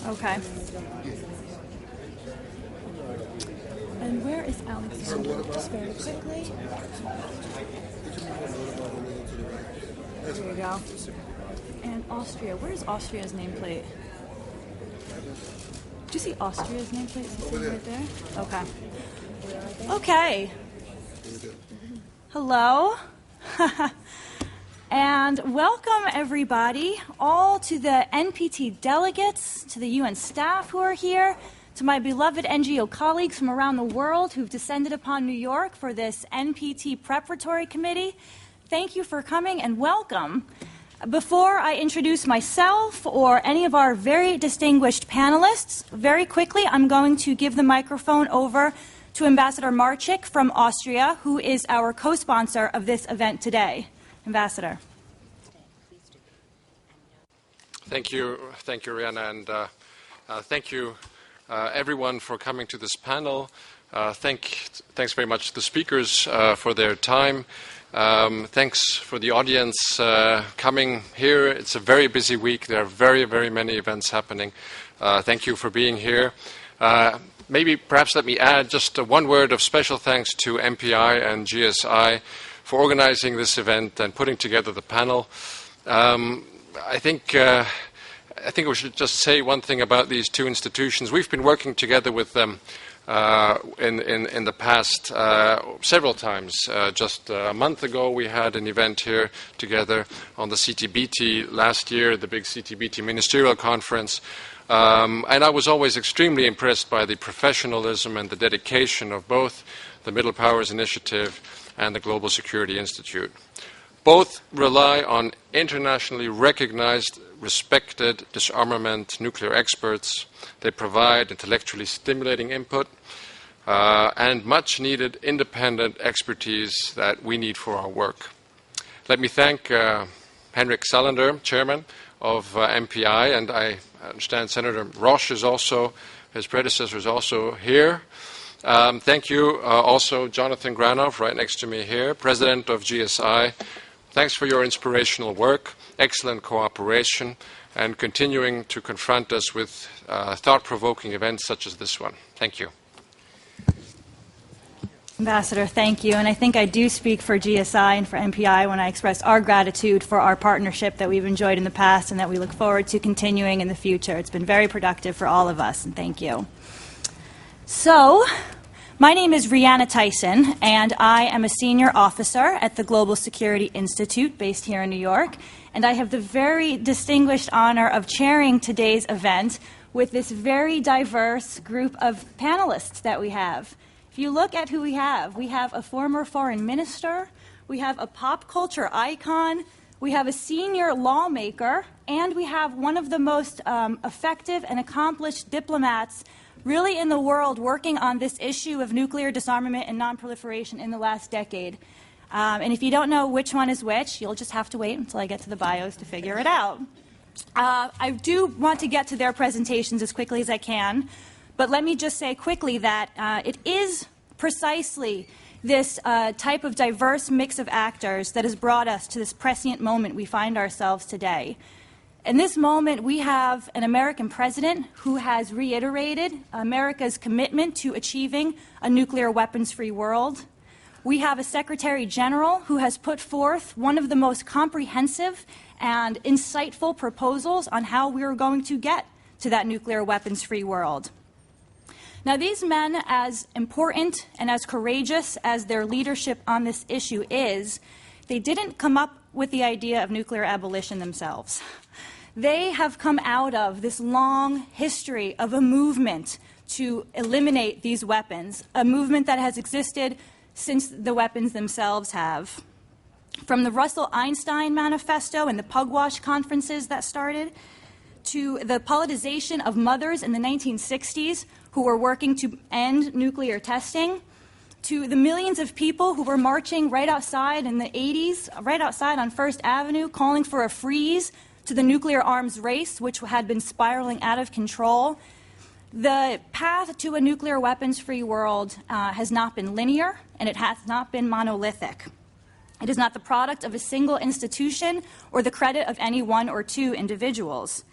Okay. And where is Alexander? Just very quickly. There you go. And Austria. Where's Austria's nameplate? Do you see Austria's nameplate? Is it right there? Okay. Okay. Hello. And welcome, everybody, all to the NPT delegates, to the UN staff who are here, to my beloved NGO colleagues from around the world who've descended upon New York for this NPT preparatory committee. Thank you for coming and welcome. Before I introduce myself or any of our very distinguished panelists, very quickly I'm going to give the microphone over to Ambassador Marchik from Austria, who is our co-sponsor of this event today. Ambassador. Thank you, Rhianna, and thank you, everyone, for coming to this panel. Thanks very much to the speakers for their time. Thanks for the audience coming here. It's a very busy week. There are very, very many events happening. Thank you for being here. Perhaps let me add just one word of special thanks to MPI and GSI for organizing this event and putting together the panel. I think we should just say one thing about these two institutions. We've been working together with them in the past several times. Just a month ago, we had an event here together on the CTBT last year, the big CTBT ministerial conference. And I was always extremely impressed by the professionalism and the dedication of both the Middle Powers Initiative and the Global Security Institute. Both rely on internationally recognized, respected disarmament nuclear experts. They provide intellectually stimulating input and much needed independent expertise that we need for our work. Let me thank Henrik Salander, chairman of MPI, and I understand Senator Roche is also, his predecessor is also here. Thank you also Jonathan Granoff, right next to me here, president of GSI. Thanks for your inspirational work, excellent cooperation, and continuing to confront us with thought-provoking events such as this one. Thank you. Ambassador, thank you. And I think I do speak for GSI and for MPI when I express our gratitude for our partnership that we've enjoyed in the past and that we look forward to continuing in the future. It's been very productive for all of us, and thank you. So, my name is Rhianna Tyson, and I am a senior officer at the Global Security Institute based here in New York, and I have the very distinguished honor of chairing today's event with this very diverse group of panelists that we have. If you look at who we have a former foreign minister, we have a pop culture icon, we have a senior lawmaker, and we have one of the most effective and accomplished diplomats really in the world working on this issue of nuclear disarmament and nonproliferation in the last decade. And if you don't know which one is which, you'll just have to wait until I get to the bios to figure it out. I do want to get to their presentations as quickly as I can, but let me just say quickly that it is precisely this type of diverse mix of actors that has brought us to this prescient moment we find ourselves today. In this moment, we have an American president who has reiterated America's commitment to achieving a nuclear weapons-free world. We have a Secretary General who has put forth one of the most comprehensive and insightful proposals on how we are going to get to that nuclear weapons-free world. Now, these men, as important and as courageous as their leadership on this issue is, they didn't come up with the idea of nuclear abolition themselves. They have come out of this long history of a movement to eliminate these weapons, a movement that has existed since the weapons themselves have. From the Russell-Einstein Manifesto and the Pugwash conferences that started, to the politicization of mothers in the 1960s who were working to end nuclear testing, to the millions of people who were marching right outside in the 80s, right outside on First Avenue, calling for a freeze, to the nuclear arms race, which had been spiraling out of control. The path to a nuclear weapons-free world has not been linear, and it has not been monolithic. It is not the product of a single institution or the credit of any one or two individuals.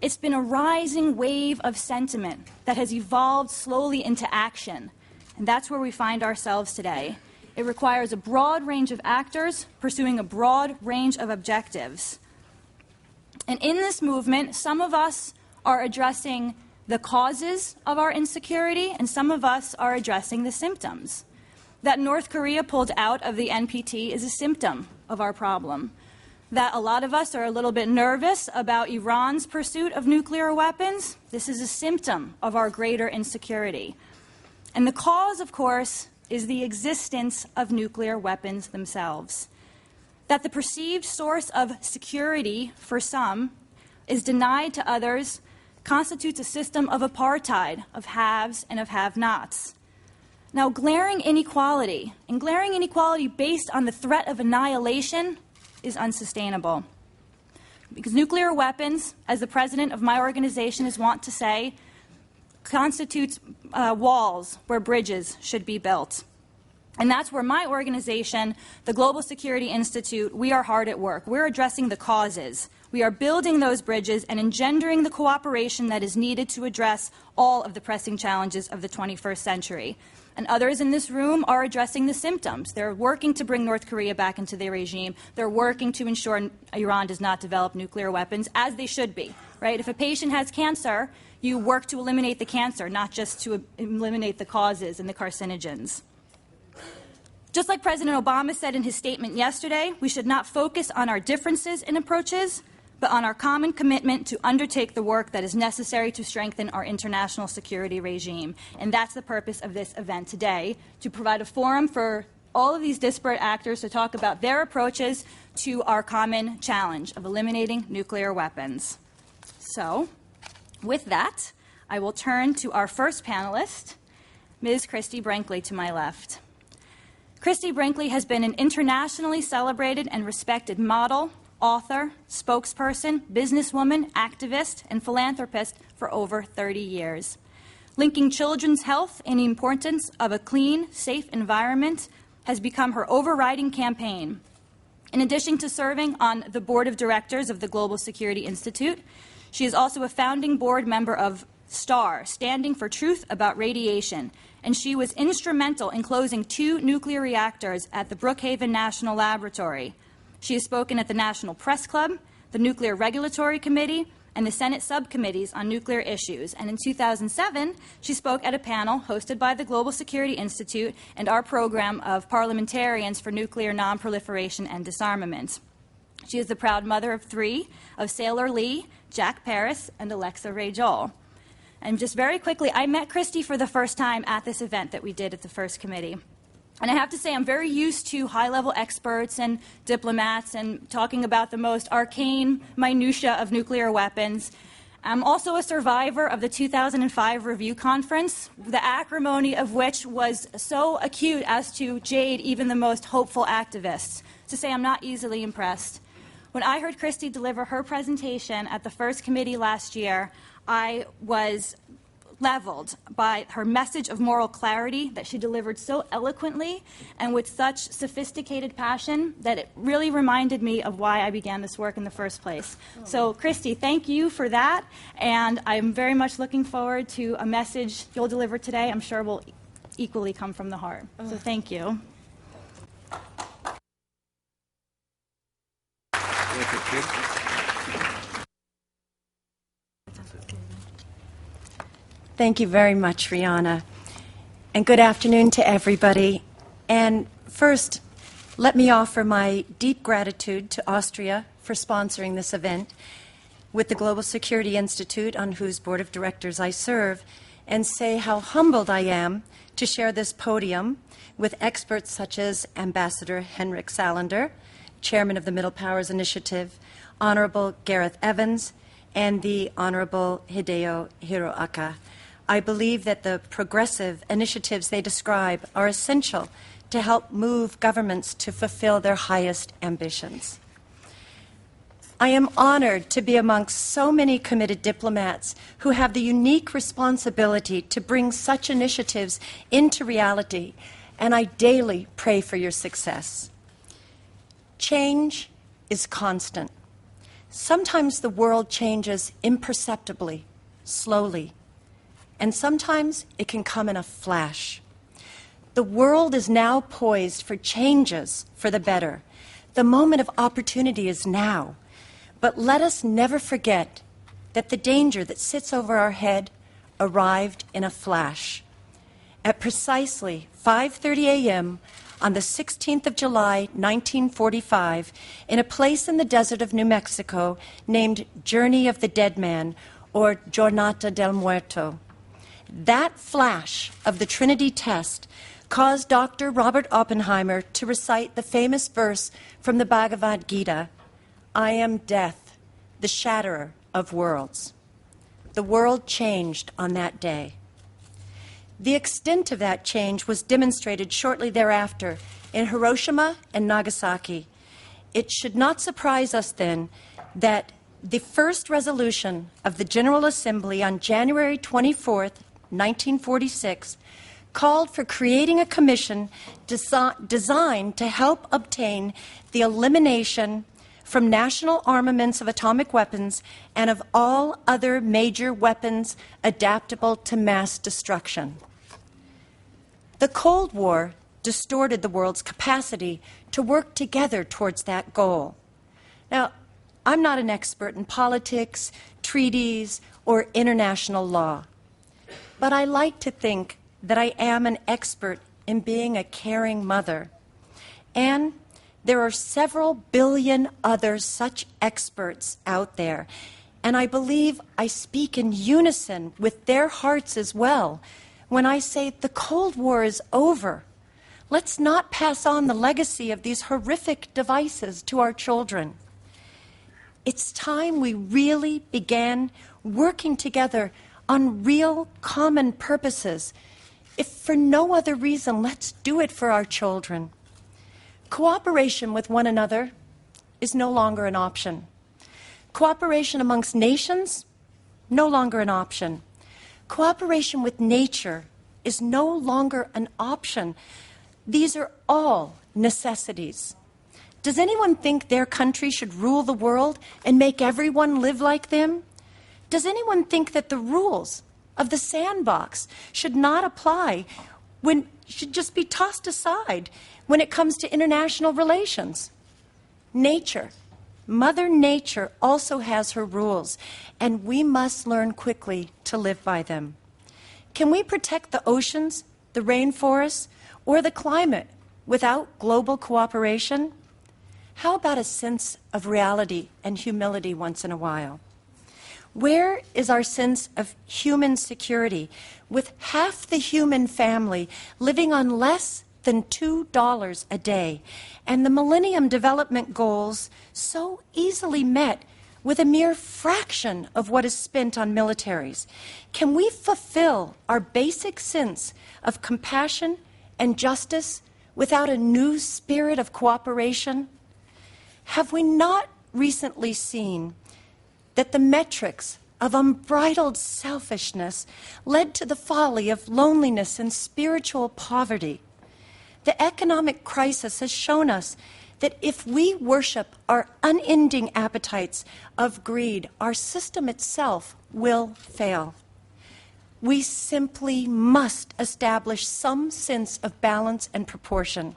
It's been a rising wave of sentiment that has evolved slowly into action, and that's where we find ourselves today. It requires a broad range of actors pursuing a broad range of objectives. And in this movement, some of us are addressing the causes of our insecurity, and some of us are addressing the symptoms. That North Korea pulled out of the NPT is a symptom of our problem. That a lot of us are a little bit nervous about Iran's pursuit of nuclear weapons, this is a symptom of our greater insecurity. And the cause, of course, is the existence of nuclear weapons themselves. That the perceived source of security for some is denied to others constitutes a system of apartheid, of haves and of have-nots. Now, glaring inequality, and glaring inequality based on the threat of annihilation, is unsustainable. Because nuclear weapons, as the president of my organization is wont to say, constitutes walls where bridges should be built. And that's where my organization, the Global Security Institute, we are hard at work. We're addressing the causes. We are building those bridges and engendering the cooperation that is needed to address all of the pressing challenges of the 21st century. And others in this room are addressing the symptoms. They're working to bring North Korea back into their regime. They're working to ensure Iran does not develop nuclear weapons, as they should be, right? If a patient has cancer, you work to eliminate the cancer, not just to eliminate the causes and the carcinogens. Just like President Obama said in his statement yesterday, we should not focus on our differences in approaches, but on our common commitment to undertake the work that is necessary to strengthen our international security regime. And that's the purpose of this event today, to provide a forum for all of these disparate actors to talk about their approaches to our common challenge of eliminating nuclear weapons. So, with that, I will turn to our first panelist, Ms. Christie Brinkley to my left. Christie Brinkley has been an internationally celebrated and respected model, author, spokesperson, businesswoman, activist, and philanthropist for over 30 years. Linking children's health and the importance of a clean, safe environment has become her overriding campaign. In addition to serving on the board of directors of the Global Security Institute, she is also a founding board member of STAR, standing for Truth About Radiation, and she was instrumental in closing 2 nuclear reactors at the Brookhaven National Laboratory. She has spoken at the National Press Club, the Nuclear Regulatory Committee, and the Senate subcommittees on nuclear issues. And in 2007, she spoke at a panel hosted by the Global Security Institute and our program of parliamentarians for nuclear nonproliferation and disarmament. She is the proud mother of 3, of Sailor Lee, Jack Paris, and Alexa Ray Joel. And just very quickly, I met Christie for the first time at this event that we did at the First Committee. And I have to say, I'm very used to high-level experts and diplomats and talking about the most arcane minutia of nuclear weapons. I'm also a survivor of the 2005 review conference, the acrimony of which was so acute as to jade even the most hopeful activists. To say I'm not easily impressed. When I heard Christie deliver her presentation at the First Committee last year, I was leveled by her message of moral clarity that she delivered so eloquently and with such sophisticated passion that it really reminded me of why I began this work in the first place. So, Christie, thank you for that, and I'm very much looking forward to a message you'll deliver today. I'm sure will equally come from the heart. So thank you. Thank you very much, Rhianna. And good afternoon to everybody. And first, let me offer my deep gratitude to Austria for sponsoring this event with the Global Security Institute, on whose board of directors I serve, and say how humbled I am to share this podium with experts such as Ambassador Henrik Salander, Chairman of the Middle Powers Initiative, Honorable Gareth Evans, and the Honorable Hideo Hiraoka. I believe that the progressive initiatives they describe are essential to help move governments to fulfill their highest ambitions. I am honored to be amongst so many committed diplomats who have the unique responsibility to bring such initiatives into reality, and I daily pray for your success. Change is constant. Sometimes the world changes imperceptibly, slowly, and sometimes it can come in a flash. The world is now poised for changes for the better. The moment of opportunity is now. But let us never forget that the danger that sits over our head arrived in a flash. At precisely 5:30 a.m. on the 16th of July, 1945, in a place in the desert of New Mexico named Journey of the Dead Man, or Jornada del Muerto. That flash of the Trinity test caused Dr. Robert Oppenheimer to recite the famous verse from the Bhagavad Gita, "I am death, the shatterer of worlds." The world changed on that day. The extent of that change was demonstrated shortly thereafter in Hiroshima and Nagasaki. It should not surprise us then that the first resolution of the General Assembly on January 24th, 1946, called for creating a commission designed to help obtain the elimination from national armaments of atomic weapons and of all other major weapons adaptable to mass destruction. The Cold War distorted the world's capacity to work together towards that goal. Now, I'm not an expert in politics, treaties, or international law, but I like to think that I am an expert in being a caring mother. And there are several billion other such experts out there, and I believe I speak in unison with their hearts as well when I say the Cold War is over. Let's not pass on the legacy of these horrific devices to our children. It's time we really began working together on real common purposes. If for no other reason, let's do it for our children. Cooperation with one another is no longer an option. Cooperation amongst nations, no longer an option. Cooperation with nature is no longer an option. These are all necessities. Does anyone think their country should rule the world and make everyone live like them? Does anyone think that the rules of the sandbox should not apply, should just be tossed aside when it comes to international relations? Nature, Mother Nature also has her rules, and we must learn quickly to live by them. Can we protect the oceans, the rainforests, or the climate without global cooperation? How about a sense of reality and humility once in a while? Where is our sense of human security with half the human family living on less than $2 a day, and the Millennium Development Goals so easily met with a mere fraction of what is spent on militaries? Can we fulfill our basic sense of compassion and justice without a new spirit of cooperation? Have we not recently seen that the metrics of unbridled selfishness led to the folly of loneliness and spiritual poverty? The economic crisis has shown us that if we worship our unending appetites of greed, our system itself will fail. We simply must establish some sense of balance and proportion,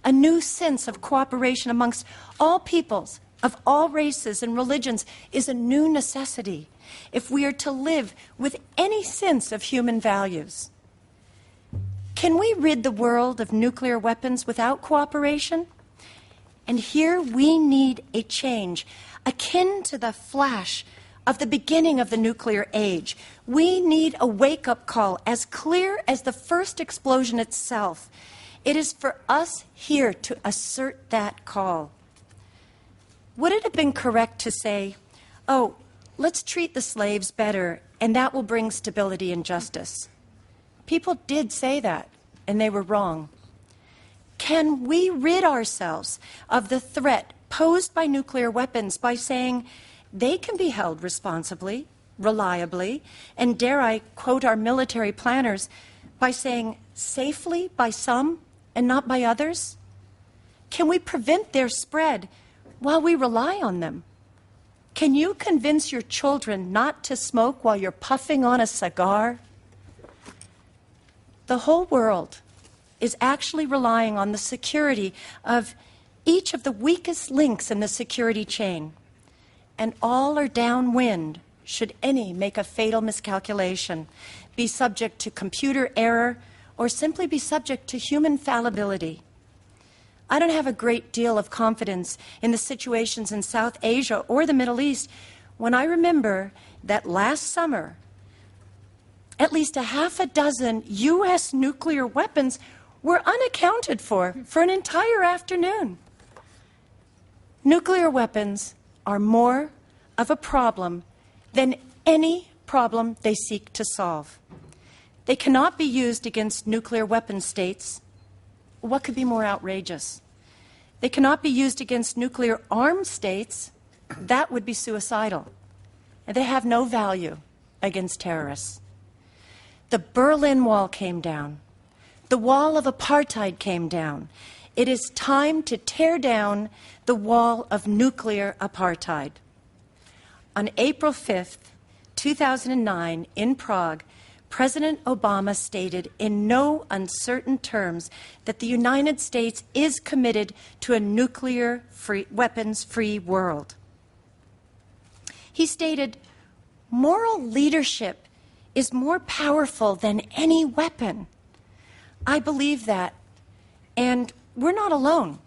a new sense of cooperation amongst all peoples of all races and religions is a new necessity if we are to live with any sense of human values. Can we rid the world of nuclear weapons without cooperation? And here we need a change akin to the flash of the beginning of the nuclear age. We need a wake-up call as clear as the first explosion itself. It is for us here to assert that call. Would it have been correct to say, oh, let's treat the slaves better, and that will bring stability and justice? People did say that, and they were wrong. Can we rid ourselves of the threat posed by nuclear weapons by saying they can be held responsibly, reliably, and dare I quote our military planners, by saying safely by some and not by others? Can we prevent their spread while we rely on them? Can you convince your children not to smoke while you're puffing on a cigar? The whole world is actually relying on the security of each of the weakest links in the security chain, and all are downwind should any make a fatal miscalculation, be subject to computer error, or simply be subject to human fallibility. I don't have a great deal of confidence in the situations in South Asia or the Middle East when I remember that last summer, at least a half a dozen U.S. nuclear weapons were unaccounted for an entire afternoon. Nuclear weapons are more of a problem than any problem they seek to solve. They cannot be used against nuclear weapon states. What could be more outrageous? They cannot be used against nuclear armed states. That would be suicidal. And they have no value against terrorists. The Berlin Wall came down. The wall of apartheid came down. It is time to tear down the wall of nuclear apartheid. On April 5th, 2009, in Prague, President Obama stated in no uncertain terms that the United States is committed to a nuclear-free, weapons-free world. He stated, "Moral leadership is more powerful than any weapon." I believe that, and we're not alone.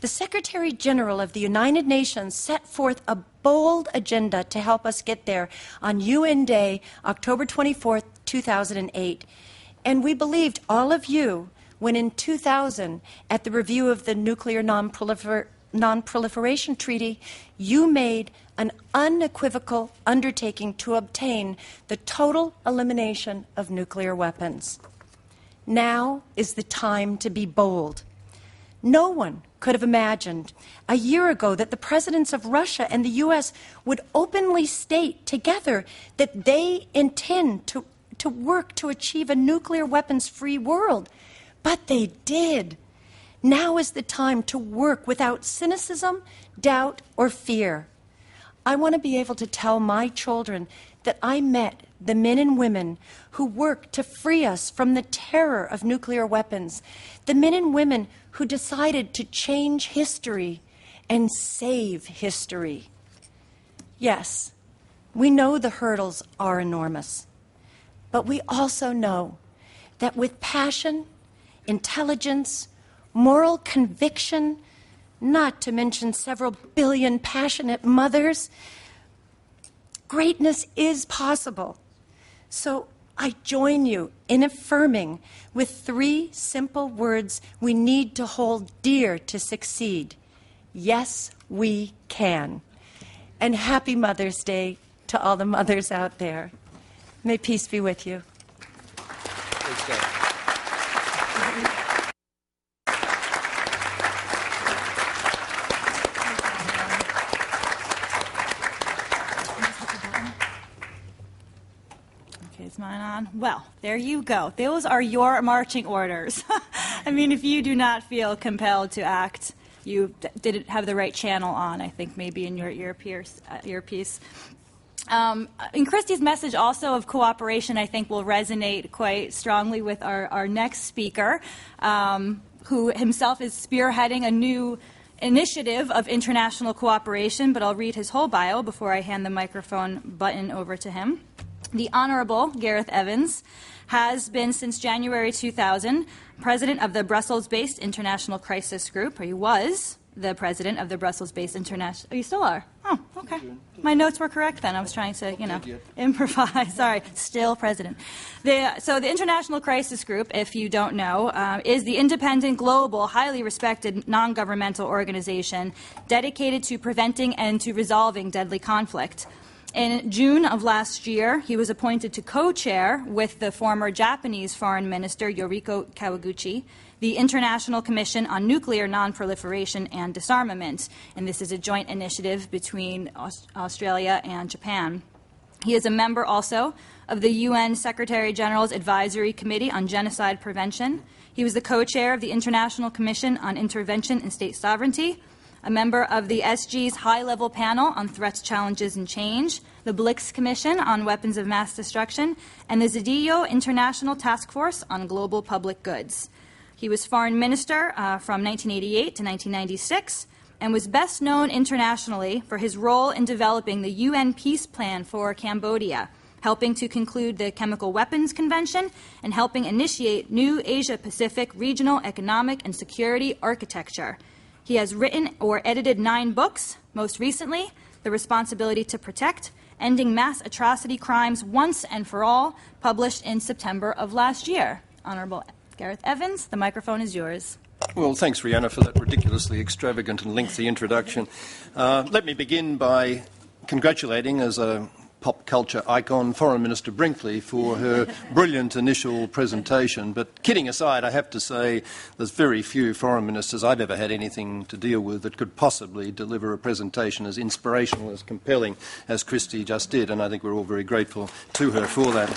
The Secretary General of the United Nations set forth a bold agenda to help us get there on UN Day, October 24th, 2008. And we believed all of you when in 2000, at the review of the Nuclear Non-Proliferation Treaty, you made an unequivocal undertaking to obtain the total elimination of nuclear weapons. Now is the time to be bold. No one could have imagined a year ago that the presidents of Russia and the U.S. would openly state together that they intend to work to achieve a nuclear weapons-free world. But they did. Now is the time to work without cynicism, doubt, or fear. I want to be able to tell my children that I met the men and women who worked to free us from the terror of nuclear weapons, the men and women who decided to change history and save history. Yes, we know the hurdles are enormous, but we also know that with passion, intelligence, moral conviction, not to mention several billion passionate mothers, greatness is possible. So I join you in affirming with 3 simple words we need to hold dear to succeed. Yes, we can. And happy Mother's Day to all the mothers out there. May peace be with you. Is mine on? Well, there you go. Those are your marching orders. I mean, if you do not feel compelled to act, you didn't have the right channel on, I think, maybe in your earpiece. In Christie's message also of cooperation, I think, will resonate quite strongly with our next speaker, who himself is spearheading a new initiative of international cooperation, but I'll read his whole bio before I hand the microphone button over to him. The Honorable Gareth Evans has been since January 2000 president of the Brussels-based International Crisis Group, or he was the president of the Brussels-based International... Oh, you still are? Oh, okay. My notes were correct then. I was trying to, improvise. Sorry, still president. So the International Crisis Group, if you don't know, is the independent, global, highly respected non-governmental organization dedicated to preventing and to resolving deadly conflict. In June of last year, he was appointed to co-chair with the former Japanese Foreign Minister Yoriko Kawaguchi the International Commission on Nuclear Non-Proliferation and Disarmament, and this is a joint initiative between Australia and Japan. He is a member also of the UN Secretary-General's Advisory Committee on Genocide Prevention. He was the co-chair of the International Commission on Intervention in State Sovereignty, a member of the SG's High-Level Panel on Threats, Challenges, and Change, the Blix Commission on Weapons of Mass Destruction, and the Zedillo International Task Force on Global Public Goods. He was Foreign Minister from 1988 to 1996 and was best known internationally for his role in developing the UN Peace Plan for Cambodia, helping to conclude the Chemical Weapons Convention and helping initiate new Asia-Pacific regional economic and security architecture. He has written or edited 9 books, most recently, The Responsibility to Protect, Ending Mass Atrocity Crimes Once and for All, published in September of last year. Honorable Gareth Evans, the microphone is yours. Well, thanks, Rhianna, for that ridiculously extravagant and lengthy introduction. Let me begin by congratulating, as a pop culture icon, Foreign Minister Brinkley for her brilliant initial presentation. But kidding aside, I have to say there's very few foreign ministers I've ever had anything to deal with that could possibly deliver a presentation as inspirational, as compelling as Christie just did, and I think we're all very grateful to her for that.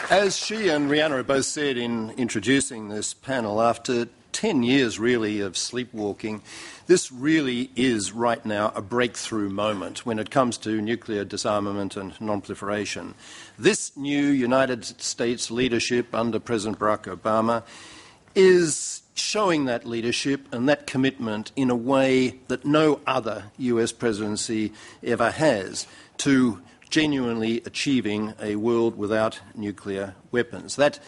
As she and Rhianna have both said in introducing this panel, after 10 years really of sleepwalking, this really is right now a breakthrough moment when it comes to nuclear disarmament and non-proliferation. This new United States leadership under President Barack Obama is showing that leadership and that commitment in a way that no other US presidency ever has to genuinely achieving a world without nuclear weapons. That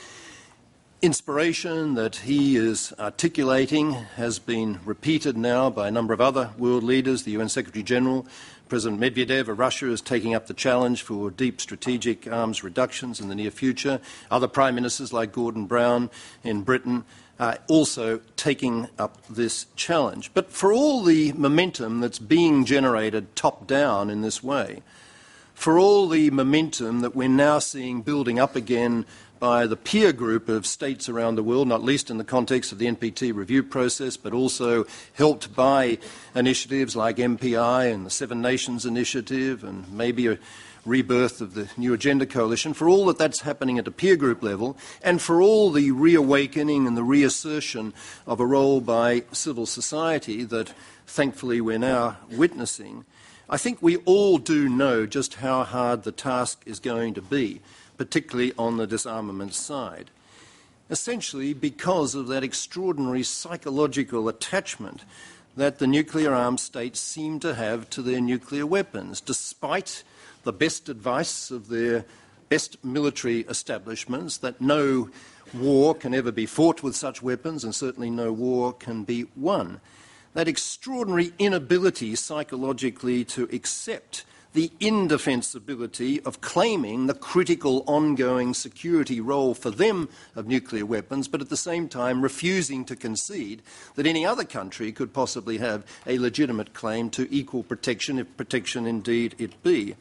inspiration that he is articulating has been repeated now by a number of other world leaders. The UN Secretary General, President Medvedev of Russia, is taking up the challenge for deep strategic arms reductions in the near future. Other prime ministers like Gordon Brown in Britain are also taking up this challenge. But for all the momentum that's being generated top-down in this way, for all the momentum that we're now seeing building up again by the peer group of states around the world, not least in the context of the NPT review process, but also helped by initiatives like MPI and the Seven Nations Initiative and maybe a rebirth of the New Agenda Coalition, for all that that's happening at a peer group level, and for all the reawakening and the reassertion of a role by civil society that thankfully we're now witnessing, I think we all do know just how hard the task is going to be, particularly on the disarmament side. Essentially because of that extraordinary psychological attachment that the nuclear-armed states seem to have to their nuclear weapons, despite the best advice of their best military establishments that no war can ever be fought with such weapons and certainly no war can be won. That extraordinary inability psychologically to accept the indefensibility of claiming the critical ongoing security role for them of nuclear weapons, but at the same time refusing to concede that any other country could possibly have a legitimate claim to equal protection, if protection indeed it be.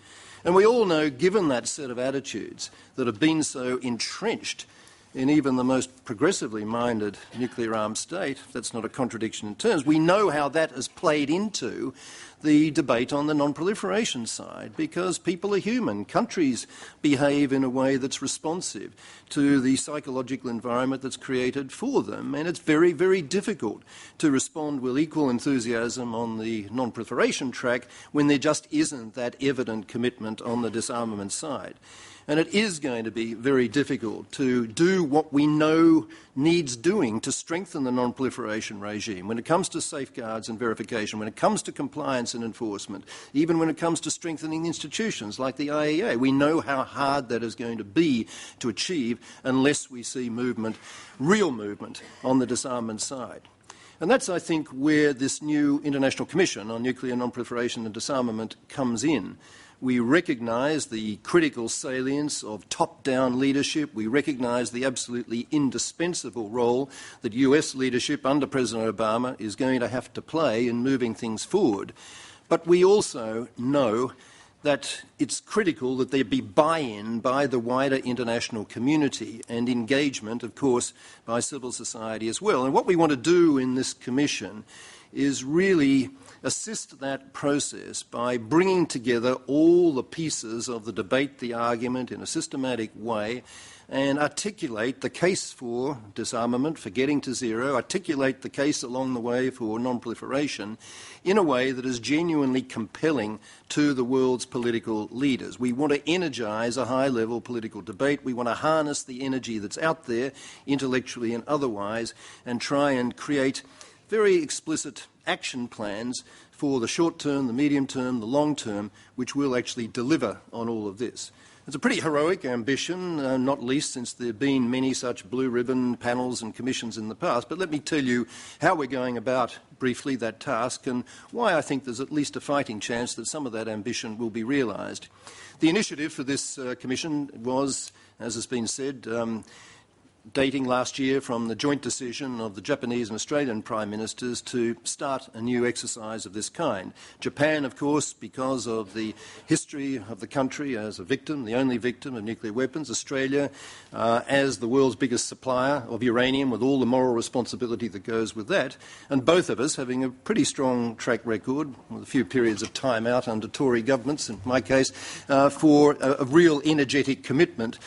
And we all know, given that set of attitudes that have been so entrenched in even the most progressively minded nuclear-armed state, that's not a contradiction in terms, we know how that has played into the debate on the non-proliferation side, because people are human. Countries behave in a way that's responsive to the psychological environment that's created for them, and it's very, very difficult to respond with equal enthusiasm on the non-proliferation track when there just isn't that evident commitment on the disarmament side. And it is going to be very difficult to do what we know needs doing to strengthen the non-proliferation regime when it comes to safeguards and verification, when it comes to compliance and enforcement, even when it comes to strengthening institutions like the IAEA. We know how hard that is going to be to achieve unless we see movement, real movement, on the disarmament side. And that's, I think, where this new International Commission on Nuclear Non-Proliferation and Disarmament comes in. We recognise the critical salience of top-down leadership. We recognise the absolutely indispensable role that US leadership under President Obama is going to have to play in moving things forward. But we also know that it's critical that there be buy-in by the wider international community and engagement, of course, by civil society as well. And what we want to do in this commission is really assist that process by bringing together all the pieces of the debate, the argument, in a systematic way, and articulate the case for disarmament, for getting to zero, articulate the case along the way for non-proliferation in a way that is genuinely compelling to the world's political leaders. We want to energise a high-level political debate. We want to harness the energy that's out there, intellectually and otherwise, and try and create very explicit action plans for the short term, the medium term, the long term, which will actually deliver on all of this. It's a pretty heroic ambition, not least since there have been many such blue ribbon panels and commissions in the past. But let me tell you how we're going about briefly that task and why I think there's at least a fighting chance that some of that ambition will be realised. The initiative for this commission was, as has been said, dating last year from the joint decision of the Japanese and Australian Prime Ministers to start a new exercise of this kind. Japan, of course, because of the history of the country as a victim, the only victim of nuclear weapons. Australia, as the world's biggest supplier of uranium, with all the moral responsibility that goes with that. And both of us having a pretty strong track record, with a few periods of time out under Tory governments, in my case, for a real energetic commitment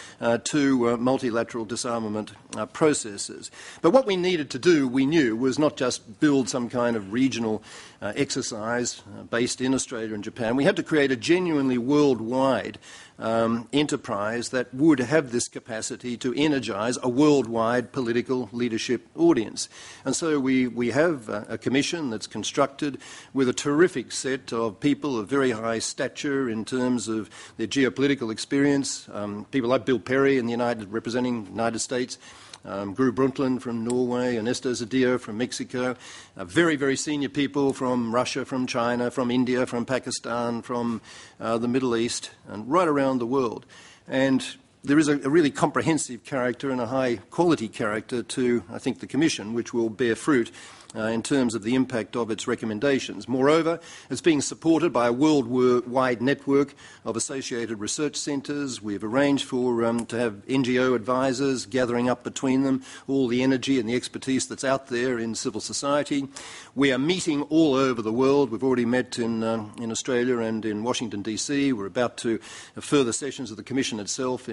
to multilateral disarmament processes. But what we needed to do, we knew, was not just build some kind of regional exercise based in Australia and Japan. We had to create a genuinely worldwide enterprise that would have this capacity to energise a worldwide political leadership audience. And so we have a commission that's constructed with a terrific set of people of very high stature in terms of their geopolitical experience, people like Bill Perry representing the United States, Gro Brundtland from Norway, Ernesto Zedillo from Mexico, very, very senior people from Russia, from China, from India, from Pakistan, from the Middle East, and right around the world. And there is a really comprehensive character and a high-quality character to, I think, the Commission, which will bear fruit in terms of the impact of its recommendations. Moreover, it's being supported by a worldwide network of associated research centres. We've arranged for to have NGO advisors gathering up between them all the energy and the expertise that's out there in civil society. We are meeting all over the world. We've already met in Australia and in Washington, D.C. We're about to have further sessions of the Commission itself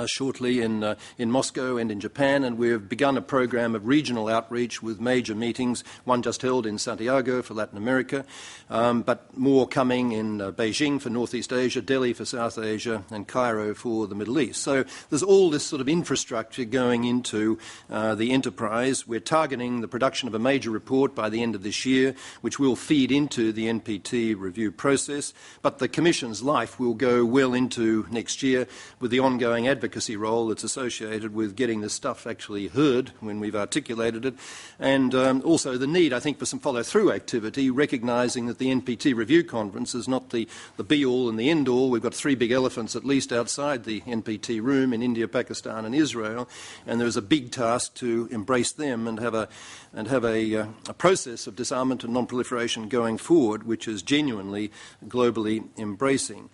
shortly in Moscow and in Japan, and we've begun a program of regional outreach with major meetings, one just held in Santiago for Latin America, but more coming in Beijing for Northeast Asia, Delhi for South Asia, and Cairo for the Middle East. So there's all this sort of infrastructure going into the enterprise. We're targeting the production of a major report by the end of this year, which will feed into the NPT review process, but the Commission's life will go well into next year with the ongoing advocacy role that's associated with getting this stuff actually heard when we've articulated it, and also the need, I think, for some follow-through activity, recognising that the NPT review conference is not the be-all and the end-all. We've got three big elephants at least outside the NPT room in India, Pakistan and Israel, and there's a big task to embrace them and have a process of disarmament and non-proliferation going forward, which is genuinely globally embracing.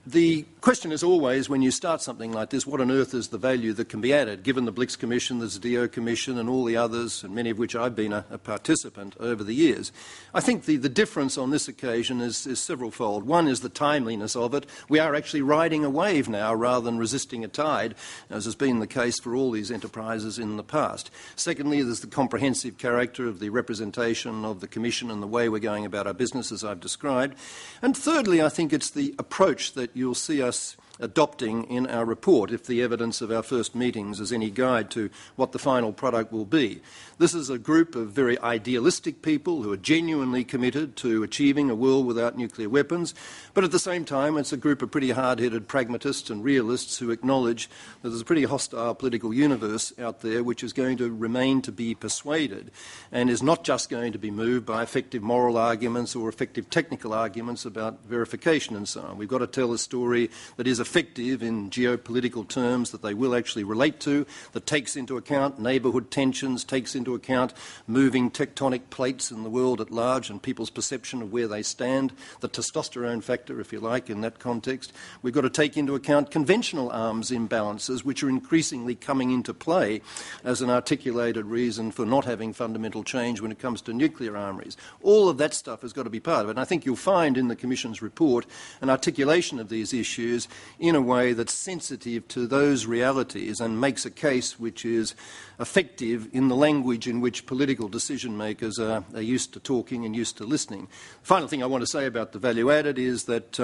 The question is always, when you start something like this, what on earth is the value that can be added, given the Blix Commission, the Zedillo Commission and all the others, and many of which I've been a participant over the years. I think the difference on this occasion is several-fold. One is the timeliness of it. We are actually riding a wave now rather than resisting a tide, as has been the case for all these enterprises in the past. Secondly, there's the comprehensive character of the representation of the Commission and the way we're going about our business, as I've described. And thirdly, I think it's the approach that you'll see us adopting in our report, if the evidence of our first meetings is any guide to what the final product will be. This is a group of very idealistic people who are genuinely committed to achieving a world without nuclear weapons, but at the same time it's a group of pretty hard-headed pragmatists and realists who acknowledge that there's a pretty hostile political universe out there which is going to remain to be persuaded and is not just going to be moved by effective moral arguments or effective technical arguments about verification and so on. We've got to tell a story that is effective in geopolitical terms, that they will actually relate to, that takes into account neighbourhood tensions, takes into account moving tectonic plates in the world at large and people's perception of where they stand, the testosterone factor, if you like, in that context. We've got to take into account conventional arms imbalances, which are increasingly coming into play as an articulated reason for not having fundamental change when it comes to nuclear armouries. All of that stuff has got to be part of it. And I think you'll find in the Commission's report an articulation of these issues in a way that's sensitive to those realities and makes a case which is effective in the language in which political decision makers are used to talking and used to listening. The final thing I want to say about the value added is that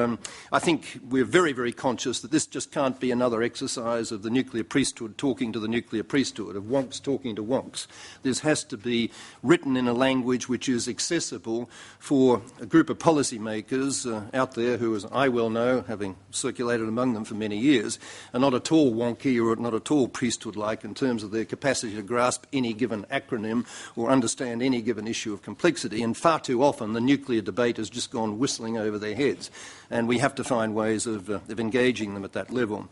I think we're very, very conscious that this just can't be another exercise of the nuclear priesthood talking to the nuclear priesthood, of wonks talking to wonks. This has to be written in a language which is accessible for a group of policymakers out there who, as I well know, having circulated among them for many years, are not at all wonky or not at all priesthood-like in terms of their capacity to grasp any given acronym or understand any given issue of complexity. And far too often the nuclear debate has just gone whistling over their heads, and we have to find ways of engaging them at that level.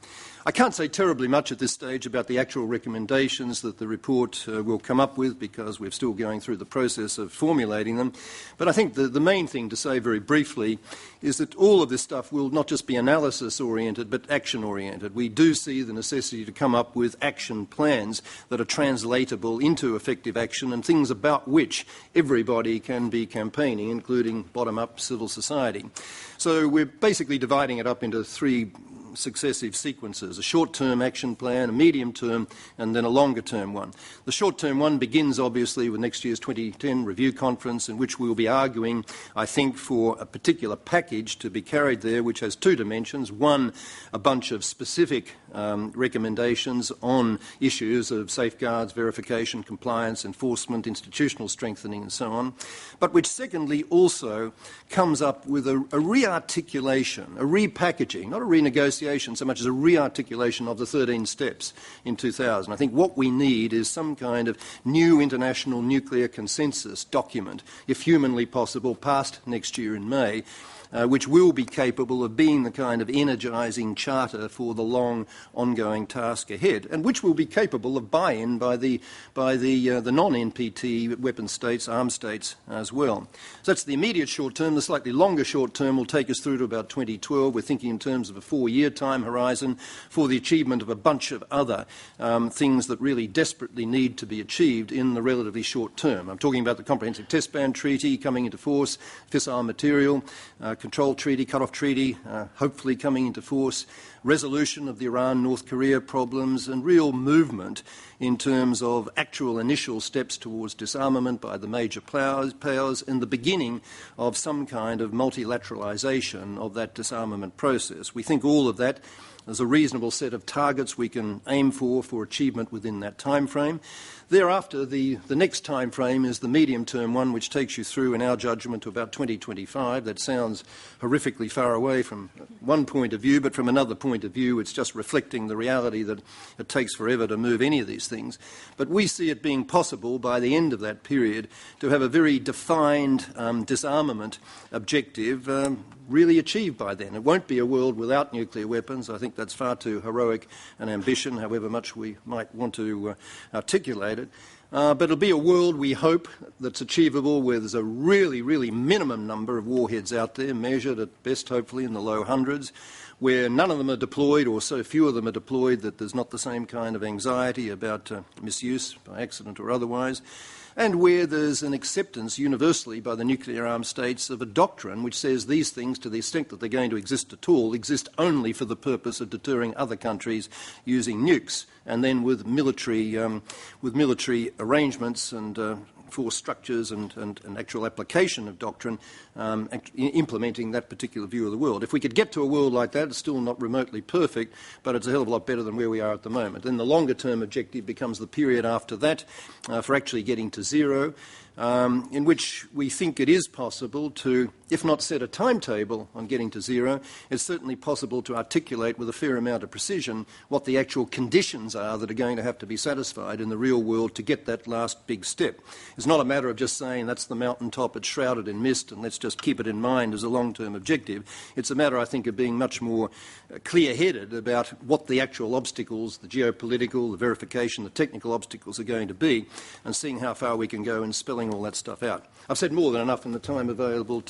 I can't say terribly much at this stage about the actual recommendations that the report will come up with, because we're still going through the process of formulating them. But I think the main thing to say very briefly is that all of this stuff will not just be analysis-oriented but action-oriented. We do see the necessity to come up with action plans that are translatable into effective action and things about which everybody can be campaigning, including bottom-up civil society. So we're basically dividing it up into three successive sequences: a short-term action plan, a medium-term, and then a longer-term one. The short-term one begins, obviously, with next year's 2010 review conference, in which we will be arguing, I think, for a particular package to be carried there, which has two dimensions. One, a bunch of specific recommendations on issues of safeguards, verification, compliance, enforcement, institutional strengthening, and so on, but which, secondly, also comes up with a re-articulation, a repackaging, not a renegotiation so much as a re-articulation of the 13 steps in 2000. I think what we need is some kind of new international nuclear consensus document, if humanly possible, passed next year in May, which will be capable of being the kind of energising charter for the long, ongoing task ahead, and which will be capable of buy-in by the non-NPT weapon states, armed states as well. So that's the immediate short term. The slightly longer short term will take us through to about 2012. We're thinking in terms of a 4-year time horizon for the achievement of a bunch of other things that really desperately need to be achieved in the relatively short term. I'm talking about the Comprehensive Test Ban Treaty coming into force, fissile material, Control Treaty, Cut-Off Treaty, hopefully coming into force, resolution of the Iran-North Korea problems, and real movement in terms of actual initial steps towards disarmament by the major powers and the beginning of some kind of multilateralisation of that disarmament process. We think all of that is a reasonable set of targets we can aim for achievement within that time frame. Thereafter, the next time frame is the medium-term one, which takes you through, in our judgment, to about 2025. That sounds horrifically far away from one point of view, but from another point of view, it's just reflecting the reality that it takes forever to move any of these things. But we see it being possible by the end of that period to have a very defined disarmament objective really achieved by then. It won't be a world without nuclear weapons. I think that's far too heroic an ambition, however much we might want to articulate it. But it'll be a world, we hope, that's achievable where there's a really, really minimum number of warheads out there, measured at best, hopefully, in the low hundreds, where none of them are deployed, or so few of them are deployed that there's not the same kind of anxiety about misuse by accident or otherwise, and where there's an acceptance universally by the nuclear-armed states of a doctrine which says these things, to the extent that they're going to exist at all, exist only for the purpose of deterring other countries using nukes, and then with military arrangements and force structures and actual application of doctrine implementing that particular view of the world. If we could get to a world like that, it's still not remotely perfect, but it's a hell of a lot better than where we are at the moment. Then the longer-term objective becomes the period after that for actually getting to zero. in which we think it is possible to, if not set a timetable on getting to zero, it's certainly possible to articulate with a fair amount of precision what the actual conditions are that are going to have to be satisfied in the real world to get that last big step. It's not a matter of just saying that's the mountaintop, it's shrouded in mist, and let's just keep it in mind as a long-term objective. It's a matter, I think, of being much more clear-headed about what the actual obstacles, the geopolitical, the verification, the technical obstacles are going to be, and seeing how far we can go in spelling all that stuff out. I've said more than enough in the time available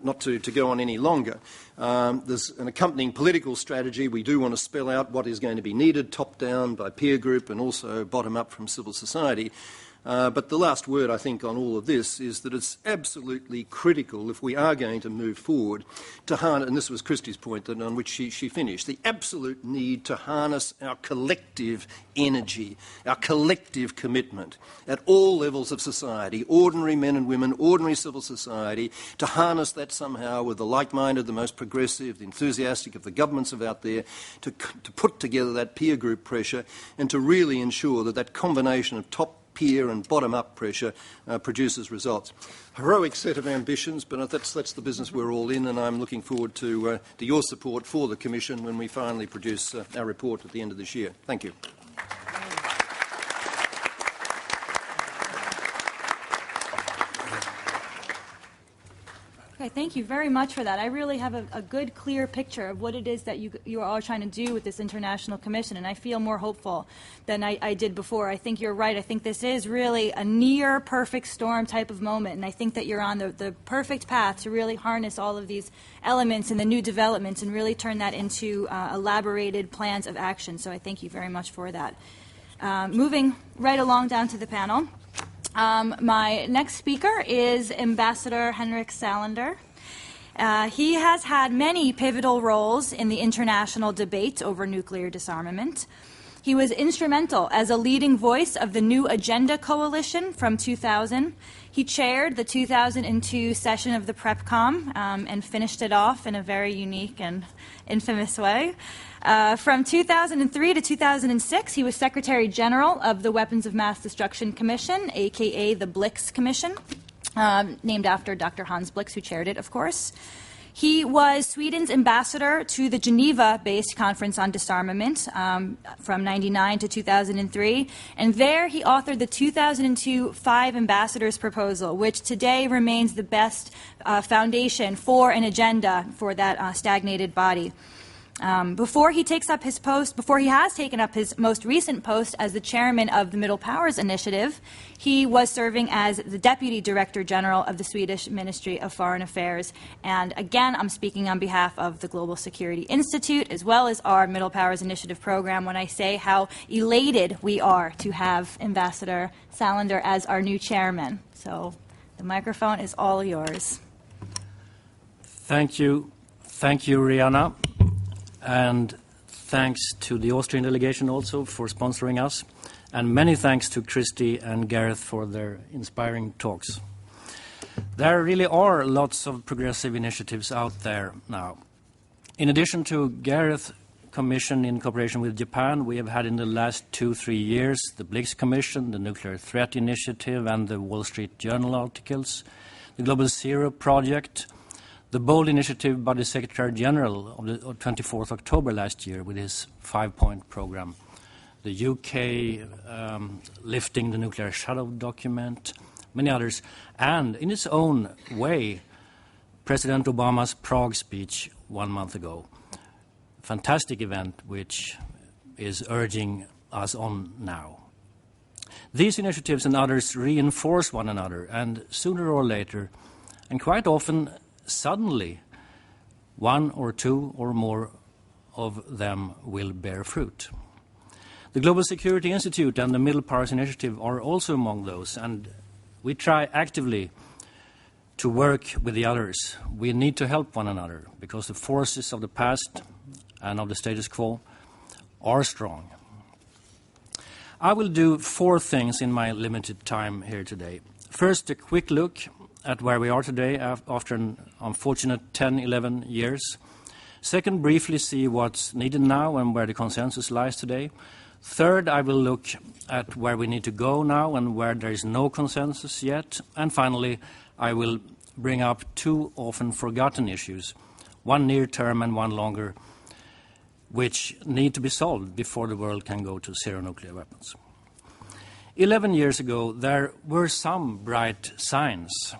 not to go on any longer. There's an accompanying political strategy. We do want to spell out what is going to be needed, top-down by peer group and also bottom-up from civil society. But the last word, I think, on all of this is that it's absolutely critical, if we are going to move forward, to harness, and this was Christie's point on which she finished, the absolute need to harness our collective energy, our collective commitment at all levels of society, ordinary men and women, ordinary civil society, to harness that somehow with the like-minded, the most progressive, the enthusiastic of the governments out there, to put together that peer group pressure and to really ensure that that combination of top peer and bottom-up pressure produces results. Heroic set of ambitions, but that's the business we're all in, and I'm looking forward to your support for the Commission when we finally produce our report at the end of this year. Thank you. Okay, thank you very much for that. I really have a good, clear picture of what it is that you are all trying to do with this International Commission, and I feel more hopeful than I did before. I think you're right. I think this is really a near perfect storm type of moment, and I think that you're on the perfect path to really harness all of these elements and the new developments and really turn that into elaborated plans of action. So I thank you very much for that. Moving right along down to the panel. My next speaker is Ambassador Henrik Salander. He has had many pivotal roles in the international debate over nuclear disarmament. He was instrumental as a leading voice of the New Agenda Coalition from 2000. He chaired the 2002 session of the PrepCom and finished it off in a very unique and infamous way. From 2003 to 2006, he was Secretary General of the Weapons of Mass Destruction Commission, a.k.a. the Blix Commission, named after Dr. Hans Blix, who chaired it, of course. He was Sweden's ambassador to the Geneva-based Conference on Disarmament from 1999 to 2003, and there he authored the 2002 Five Ambassadors Proposal, which today remains the best foundation for an agenda for that stagnated body. Before he has taken up his most recent post as the chairman of the Middle Powers Initiative, he was serving as the Deputy Director General of the Swedish Ministry of Foreign Affairs. And again, I'm speaking on behalf of the Global Security Institute as well as our Middle Powers Initiative program when I say how elated we are to have Ambassador Salander as our new chairman. So the microphone is all yours. Thank you. Thank you, Rhianna. And thanks to the Austrian delegation also for sponsoring us. And many thanks to Christie and Gareth for their inspiring talks. There really are lots of progressive initiatives out there now. In addition to Gareth Commission in cooperation with Japan, we have had in the last 2-3 years the Blix Commission, the Nuclear Threat Initiative and the Wall Street Journal articles, the Global Zero Project, the bold initiative by the Secretary General of the 24th October last year with his 5-point program, the UK lifting the nuclear shadow document, many others, and in its own way, President Obama's Prague speech 1 month ago. Fantastic event which is urging us on now. These initiatives and others reinforce one another, and sooner or later, and quite often suddenly, one or two or more of them will bear fruit. The Global Security Institute and the Middle Powers Initiative are also among those, and we try actively to work with the others. We need to help one another because the forces of the past and of the status quo are strong. I will do 4 things in my limited time here today. First, a quick look at where we are today after an unfortunate 10-11 years. Second, briefly see what's needed now and where the consensus lies today. Third, I will look at where we need to go now and where there is no consensus yet. And finally, I will bring up two often forgotten issues, one near-term and one longer, which need to be solved before the world can go to zero nuclear weapons. 11 years ago, there were some bright signs.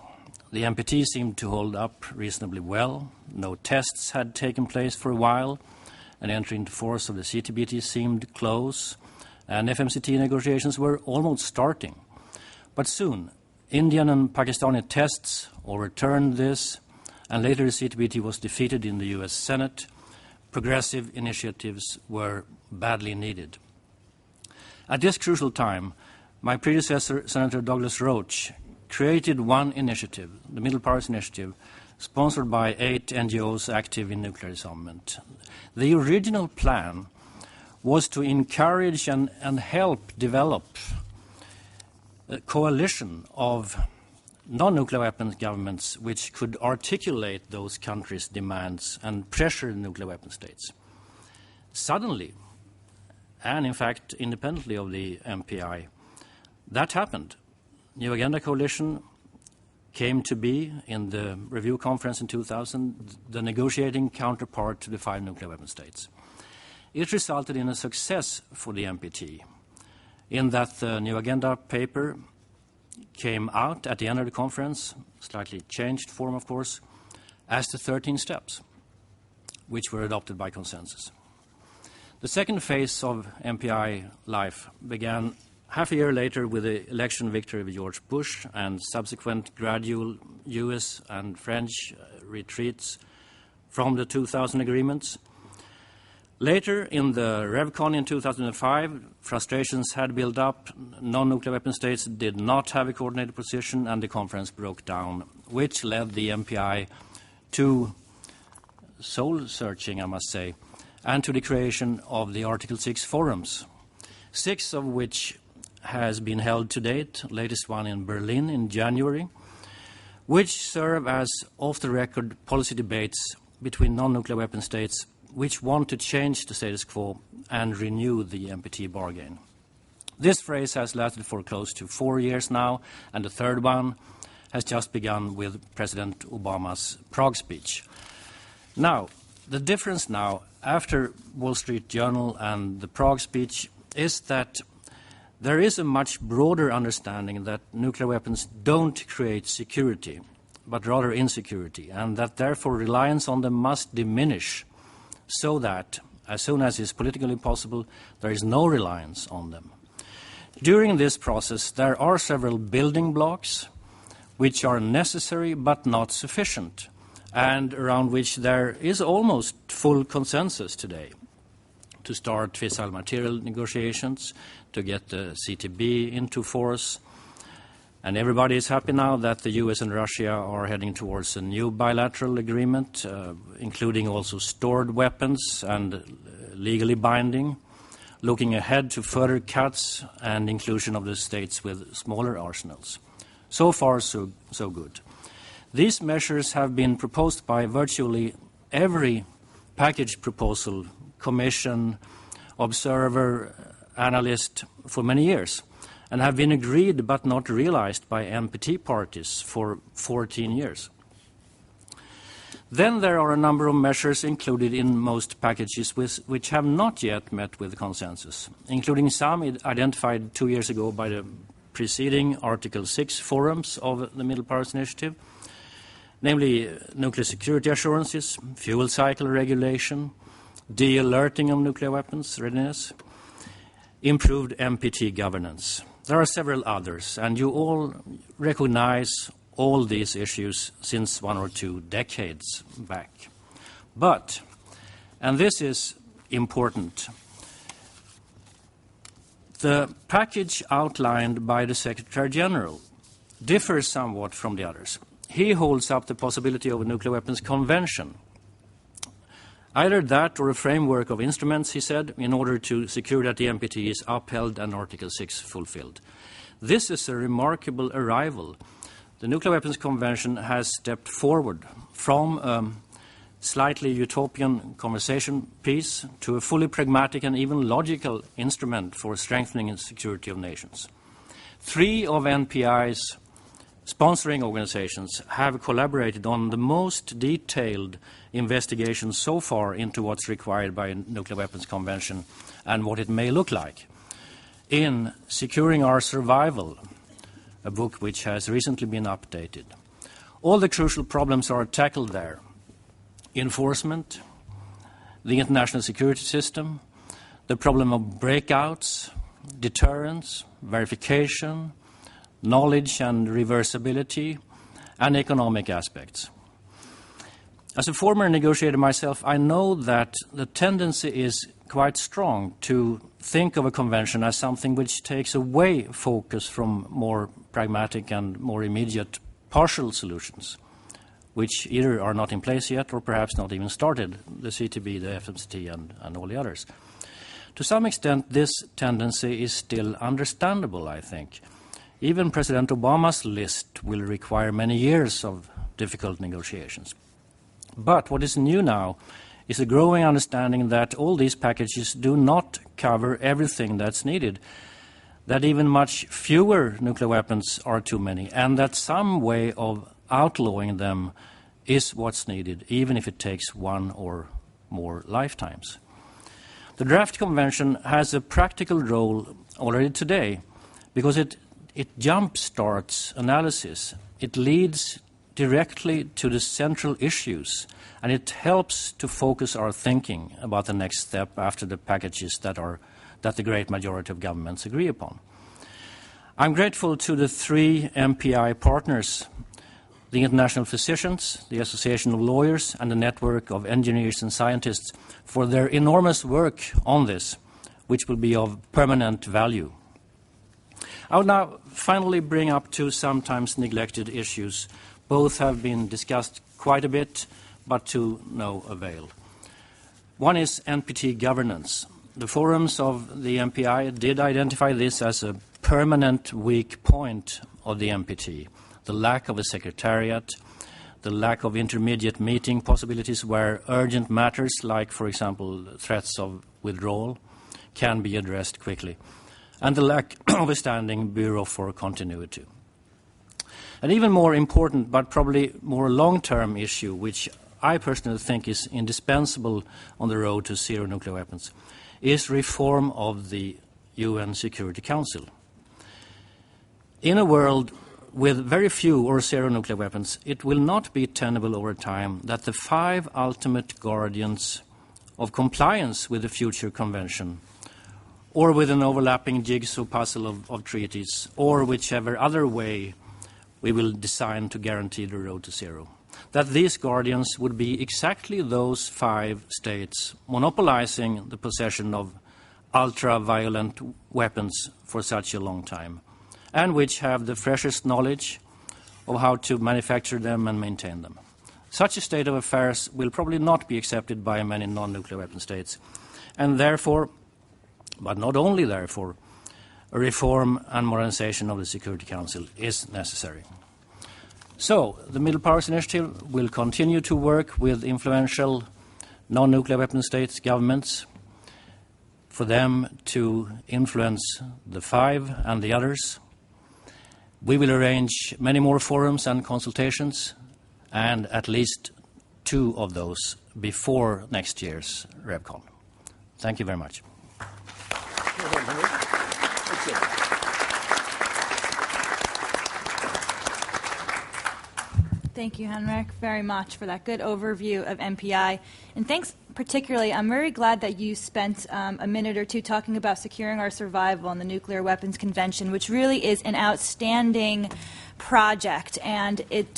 The NPT seemed to hold up reasonably well. No tests had taken place for a while. An entry into force of the CTBT seemed close, and FMCT negotiations were almost starting. But soon, Indian and Pakistani tests overturned this, and later the CTBT was defeated in the US Senate. Progressive initiatives were badly needed. At this crucial time, my predecessor, Senator Douglas Roach, created one initiative, the Middle Powers Initiative, sponsored by 8 NGOs active in nuclear disarmament. The original plan was to encourage and help develop a coalition of non-nuclear weapons governments which could articulate those countries' demands and pressure the nuclear weapon states. Suddenly, and in fact independently of the MPI, that happened. New Agenda Coalition came to be in the review conference in 2000, the negotiating counterpart to the 5 nuclear weapon states. It resulted in a success for the NPT, in that the New Agenda paper came out at the end of the conference, slightly changed form, of course, as the 13 steps, which were adopted by consensus. The second phase of MPI life began half a year later with the election victory of George Bush and subsequent gradual US and French retreats from the 2000 agreements. Later, in the RevCon in 2005, frustrations had built up. Non-nuclear weapon states did not have a coordinated position, and the conference broke down, which led the MPI to soul-searching, I must say, and to the creation of the Article 6 forums, 6 of which has been held to date, latest one in Berlin in January, which serve as off-the-record policy debates between non-nuclear weapon states which want to change the status quo and renew the NPT bargain. This phrase has lasted for close to 4 years now, and the third one has just begun with President Obama's Prague speech. Now, the difference now, after Wall Street Journal and the Prague speech, is that there is a much broader understanding that nuclear weapons don't create security, but rather insecurity, and that therefore reliance on them must diminish so that, as soon as is politically possible, there is no reliance on them. During this process, there are several building blocks which are necessary but not sufficient, and around which there is almost full consensus today. To start fissile material negotiations, to get the CTB into force. And everybody is happy now that the US and Russia are heading towards a new bilateral agreement, including also stored weapons and legally binding, looking ahead to further cuts and inclusion of the states with smaller arsenals. So far, so good. These measures have been proposed by virtually every package proposal, commission, observer, analyst for many years, and have been agreed but not realized by NPT parties for 14 years. Then there are a number of measures included in most packages which have not yet met with consensus, including some identified 2 years ago by the preceding Article 6 forums of the Middle Powers Initiative, namely nuclear security assurances, fuel cycle regulation, de-alerting of nuclear weapons readiness, improved NPT governance. There are several others, and you all recognize all these issues since 1 or 2 decades back. But, and this is important, the package outlined by the Secretary General differs somewhat from the others. He holds up the possibility of a nuclear weapons convention. Either that or a framework of instruments, he said, in order to secure that the NPT is upheld and Article 6 fulfilled. This is a remarkable arrival. The Nuclear Weapons Convention has stepped forward from slightly utopian conversation piece to a fully pragmatic and even logical instrument for strengthening the security of nations. 3 of NPI's sponsoring organizations have collaborated on the most detailed investigation so far into what's required by a Nuclear Weapons Convention and what it may look like. In Securing Our Survival, a book which has recently been updated, all the crucial problems are tackled there. Enforcement, the international security system, the problem of breakouts, deterrence, verification, knowledge and reversibility, and economic aspects. As a former negotiator myself, I know that the tendency is quite strong to think of a convention as something which takes away focus from more pragmatic and more immediate partial solutions, which either are not in place yet or perhaps not even started, the CTB, the FMCT, and all the others. To some extent, this tendency is still understandable, I think. Even President Obama's list will require many years of difficult negotiations. But what is new now is a growing understanding that all these packages do not cover everything that's needed, that even much fewer nuclear weapons are too many, and that some way of outlawing them is what's needed, even if it takes 1 or more lifetimes. The draft convention has a practical role already today because it jump-starts analysis. It leads directly to the central issues, and it helps to focus our thinking about the next step after the packages that the great majority of governments agree upon. I'm grateful to the 3 MPI partners, the International Physicians, the Association of Lawyers, and the Network of Engineers and Scientists for their enormous work on this, which will be of permanent value. I will now finally bring up 2 sometimes neglected issues. Both have been discussed quite a bit, but to no avail. One is NPT governance. The forums of the MPI did identify this as a permanent weak point of the NPT, the lack of a secretariat, the lack of intermediate meeting possibilities where urgent matters like, for example, threats of withdrawal can be addressed quickly, and the lack of a standing bureau for continuity. An even more important but probably more long-term issue, which I personally think is indispensable on the road to zero nuclear weapons, is reform of the UN Security Council. In a world with very few or zero nuclear weapons, it will not be tenable over time that the 5 ultimate guardians of compliance with the future convention, or with an overlapping jigsaw puzzle of treaties, or whichever other way we will design to guarantee the road to zero, that these guardians would be exactly those 5 states monopolizing the possession of ultra-violent weapons for such a long time, and which have the freshest knowledge of how to manufacture them and maintain them. Such a state of affairs will probably not be accepted by many non-nuclear weapon states, and therefore, but not only therefore, a reform and modernization of the Security Council is necessary. So, the Middle Powers Initiative will continue to work with influential non-nuclear weapon states, governments, for them to influence the 5 and the others. We will arrange many more forums and consultations, and at least 2 of those before next year's RevCon. Thank you very much. Thank you, Henrik, very much for that good overview of MPI. And thanks particularly, I'm very glad that you spent a minute or 2 talking about securing our survival on the Nuclear Weapons Convention, which really is an outstanding project. And it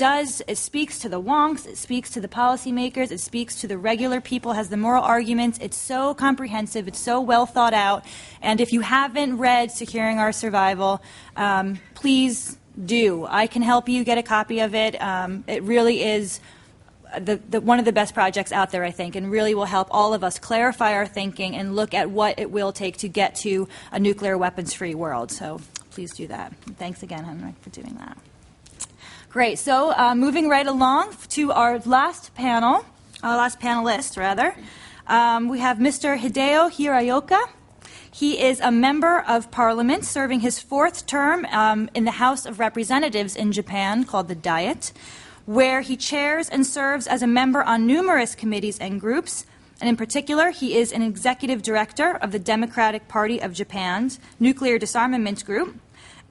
speaks to the wonks, it speaks to the policymakers, it speaks to the regular people, has the moral arguments. It's so comprehensive, it's so well thought out. And if you haven't read Securing Our Survival, please do. I can help you get a copy of it. It really is one of the best projects out there, I think, and really will help all of us clarify our thinking and look at what it will take to get to a nuclear weapons-free world. So please do that. Thanks again, Henrik, for doing that. Great. So moving right along to our last panel, last panelist, rather. We have Mr. Hideo Hiraoka. He is a member of Parliament, serving his fourth term in the House of Representatives in Japan, called the Diet, where he chairs and serves as a member on numerous committees and groups. And in particular, he is an executive director of the Democratic Party of Japan's Nuclear Disarmament Group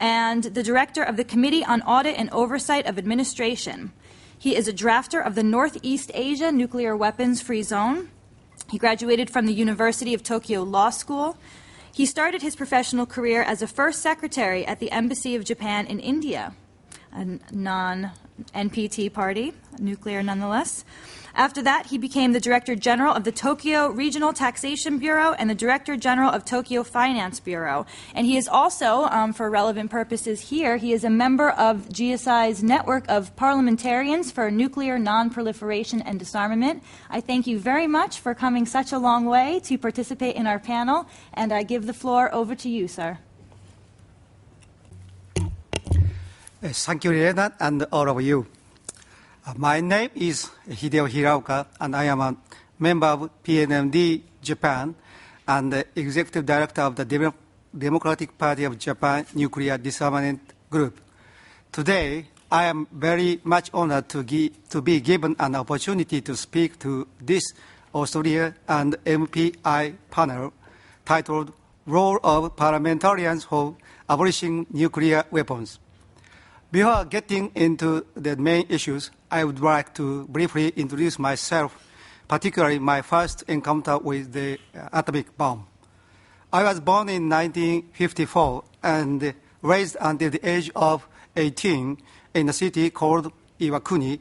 and the director of the Committee on Audit and Oversight of Administration. He is a drafter of the Northeast Asia Nuclear Weapons Free Zone. He graduated from the University of Tokyo Law School. He started his professional career as a first secretary at the Embassy of Japan in India, a non-NPT party, nuclear nonetheless. After that, he became the Director General of the Tokyo Regional Taxation Bureau and the Director General of Tokyo Finance Bureau. And he is also, for relevant purposes here, he is a member of GSI's network of parliamentarians for nuclear non-proliferation and disarmament. I thank you very much for coming such a long way to participate in our panel, and I give the floor over to you, sir. Thank you, Rhianna, and all of you. My name is Hideo Hiraoka, and I am a member of PNMD Japan and the Executive Director of the Democratic Party of Japan Nuclear Disarmament Group. Today, I am very much honored to be given an opportunity to speak to this Australia and MPI panel titled Role of Parliamentarians for Abolishing Nuclear Weapons. Before getting into the main issues, I would like to briefly introduce myself, particularly my first encounter with the atomic bomb. I was born in 1954 and raised until the age of 18 in a city called Iwakuni,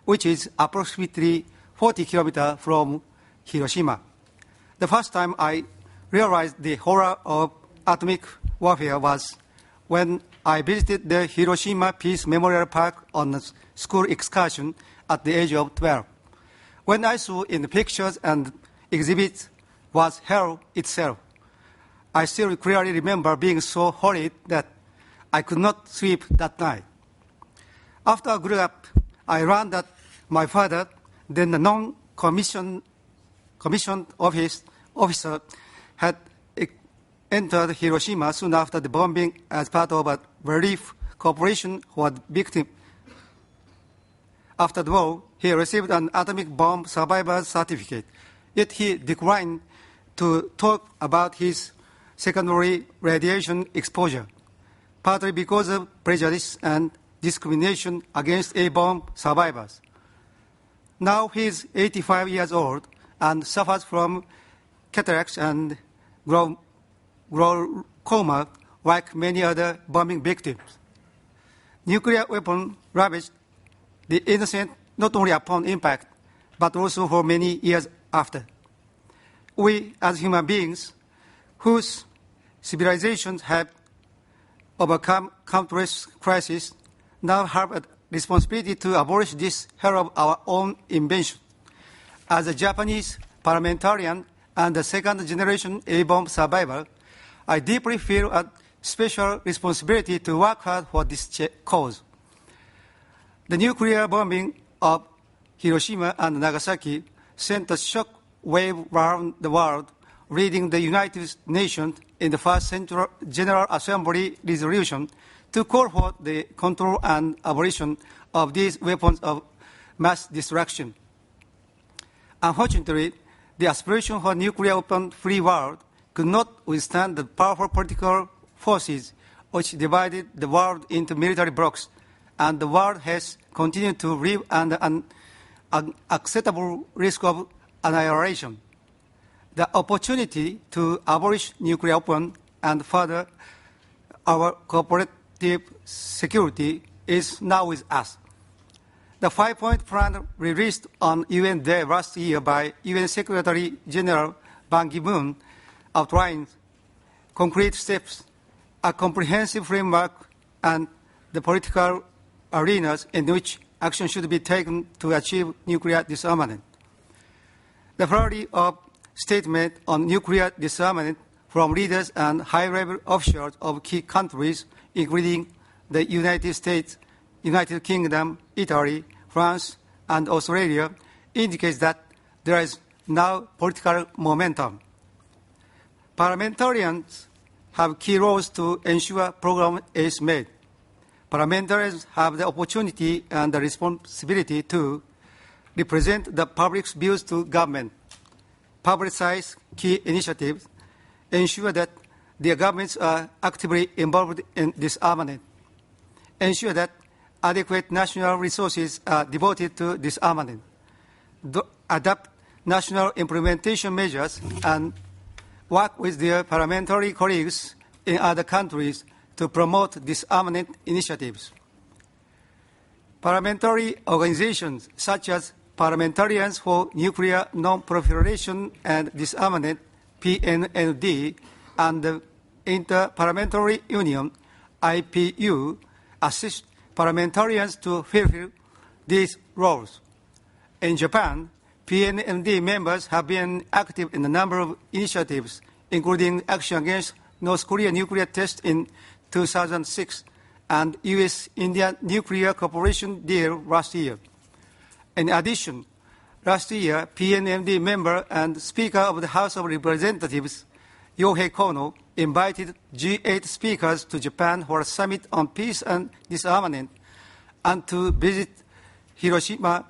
which is approximately 40 kilometers from Hiroshima. The first time I realized the horror of atomic warfare was when I visited the Hiroshima Peace Memorial Park on a school excursion at the age of 12. When I saw in the pictures and exhibits was hell itself. I still clearly remember being so horrid that I could not sleep that night. After I grew up, I learned that my father, then a non-commissioned officer, had entered Hiroshima soon after the bombing as part of a relief corporation who had victims. After the war, he received an atomic bomb survivor certificate, yet he declined to talk about his secondary radiation exposure, partly because of prejudice and discrimination against A-bomb survivors. Now he is 85 years old and suffers from cataracts and glaucoma like many other bombing victims. Nuclear weapons ravaged the innocent not only upon impact, but also for many years after. We, as human beings, whose civilizations have overcome countless crises, now have a responsibility to abolish this hell of our own invention. As a Japanese parliamentarian and a second-generation A-bomb survivor, I deeply feel a special responsibility to work hard for this cause. The nuclear bombing of Hiroshima and Nagasaki sent a shock wave around the world, leading the United Nations in the first General Assembly resolution to call for the control and abolition of these weapons of mass destruction. Unfortunately, the aspiration for a nuclear weapon-free world could not withstand the powerful political forces which divided the world into military blocs, and the world has continued to live under an unacceptable risk of annihilation. The opportunity to abolish nuclear weapons and further our cooperative security is now with us. The five-point plan released on UN Day last year by UN Secretary General Ban Ki-moon outlines concrete steps, a comprehensive framework, and the political arenas in which action should be taken to achieve nuclear disarmament. The flurry of statements on nuclear disarmament from leaders and high-level officials of key countries, including the United States, United Kingdom, Italy, France, and Australia, indicates that there is now political momentum. Parliamentarians have key roles to ensure progress is made. Parliamentarians have the opportunity and the responsibility to represent the public's views to government, publicize key initiatives, ensure that their governments are actively involved in disarmament, ensure that adequate national resources are devoted to disarmament, adopt national implementation measures, and work with their parliamentary colleagues in other countries to promote disarmament initiatives. Parliamentary organizations such as Parliamentarians for Nuclear Non-Proliferation and Disarmament, PNND, and the Inter-Parliamentary Union, IPU, assist parliamentarians to fulfill these roles. In Japan, PNND members have been active in a number of initiatives, including action against North Korea nuclear tests in 2006 and U.S.-India nuclear cooperation deal last year. In addition, last year, PNND member and Speaker of the House of Representatives, Yohei Kono, invited G8 speakers to Japan for a summit on peace and disarmament and to visit Hiroshima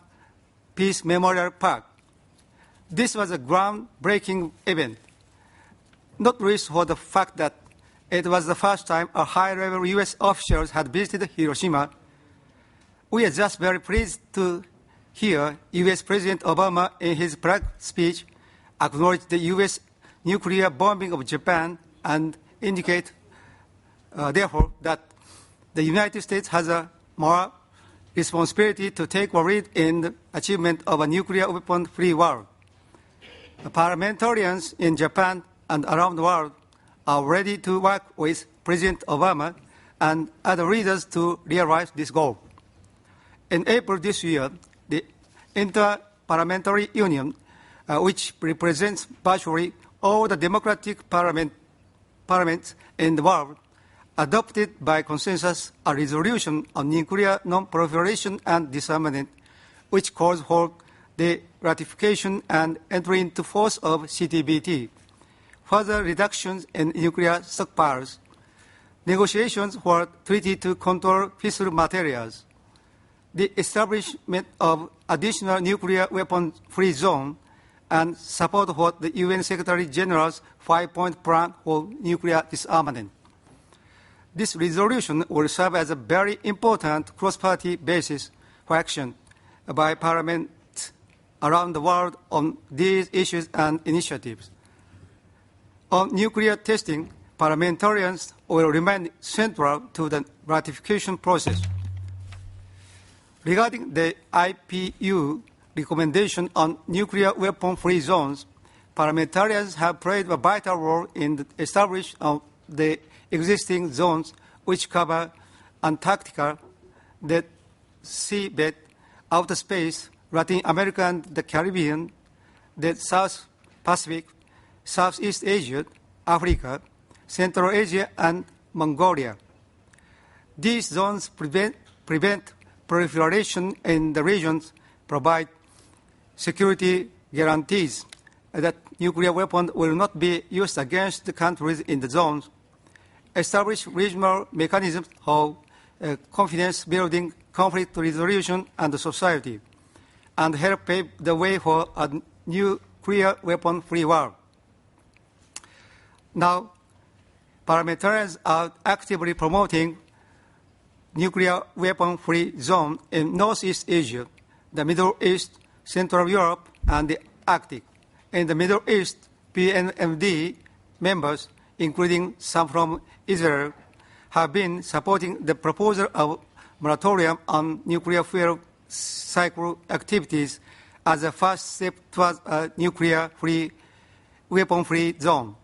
Peace Memorial Park. This was a groundbreaking event, not least for the fact that it was the first time a high-level U.S. official had visited Hiroshima. We are just very pleased to hear U.S. President Obama in his Prague speech acknowledge the U.S. nuclear bombing of Japan and indicate, therefore, that the United States has a moral responsibility to take a lead in the achievement of a nuclear weapon-free world. The parliamentarians in Japan and around the world are ready to work with President Obama and other leaders to realize this goal. In April this year, the Inter-Parliamentary Union, which represents virtually all the democratic parliaments in the world, adopted by consensus a resolution on nuclear non-proliferation and disarmament, which calls for the ratification and entry into force of CTBT, further reductions in nuclear stockpiles, negotiations for a treaty to control fissile materials, the establishment of additional nuclear weapon-free zone, and support for the UN Secretary General's 5-point plan for nuclear disarmament. This resolution will serve as a very important cross-party basis for action by parliaments around the world on these issues and initiatives. On nuclear testing, parliamentarians will remain central to the ratification process. Regarding the IPU recommendation on nuclear weapon-free zones, parliamentarians have played a vital role in the establishment of the existing zones which cover Antarctica, the seabed, outer space, Latin America and the Caribbean, the South Pacific, Southeast Asia, Africa, Central Asia, and Mongolia. These zones prevent proliferation in the regions, provide security guarantees that nuclear weapons will not be used against the countries in the zones, establish regional mechanisms of confidence building, conflict resolution, and society, and help pave the way for a nuclear weapon-free world. Now, parliamentarians are actively promoting nuclear weapon-free zone in Northeast Asia, the Middle East, Central Europe, and the Arctic. In the Middle East, PNMD members, including some from Israel, have been supporting the proposal of moratorium on nuclear fuel cycle activities as a first step towards a nuclear-free, weapon-free zone.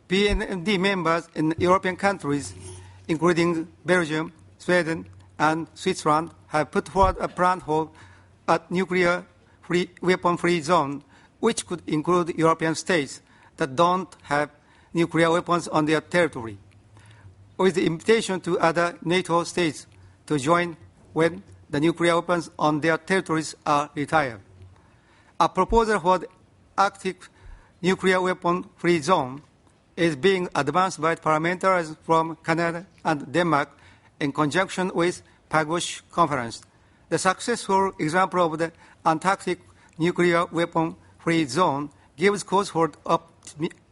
PNMD members in European countries, including Belgium, Sweden, and Switzerland, have put forward a plan for a nuclear-free, weapon-free zone, which could include European states that don't have nuclear weapons on their territory, with the invitation to other NATO states to join when the nuclear weapons on their territories are retired. A proposal for the Arctic nuclear weapon-free zone is being advanced by parliamentarians from Canada and Denmark in conjunction with Pagosh Conference. The successful example of the Antarctic nuclear weapon-free zone gives cause for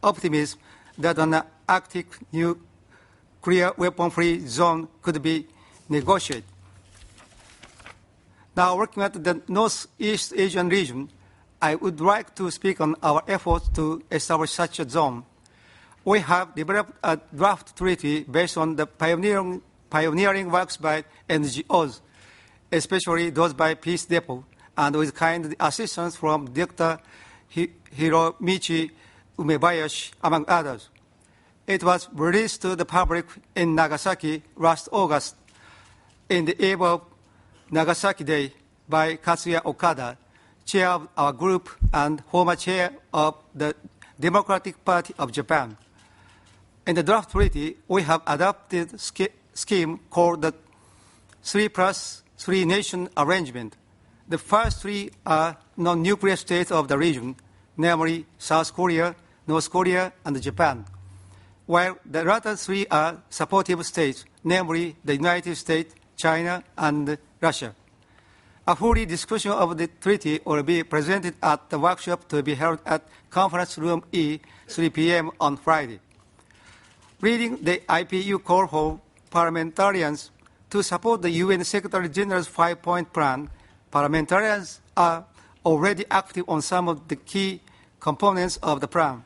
optimism that an Arctic nuclear weapon-free zone could be negotiated. Now, working at the Northeast Asian region, I would like to speak on our efforts to establish such a zone. We have developed a draft treaty based on the pioneering works by NGOs, especially those by Peace Depot, and with kind assistance from Dr. Hiromichi Umebayashi, among others. It was released to the public in Nagasaki last August in the eve of Nagasaki Day by Katsuya Okada, chair of our group and former chair of the Democratic Party of Japan. In the draft treaty, we have adopted a scheme called the 3+3 nation arrangement. The first three are non-nuclear states of the region, namely South Korea, North Korea, and Japan, while the other three are supportive states, namely the United States, China, and Russia. A full discussion of the treaty will be presented at the workshop to be held at Conference Room E, 3 p.m. on Friday. Reading the IPU call for parliamentarians to support the UN Secretary General's 5-point plan, parliamentarians are already active on some of the key components of the plan.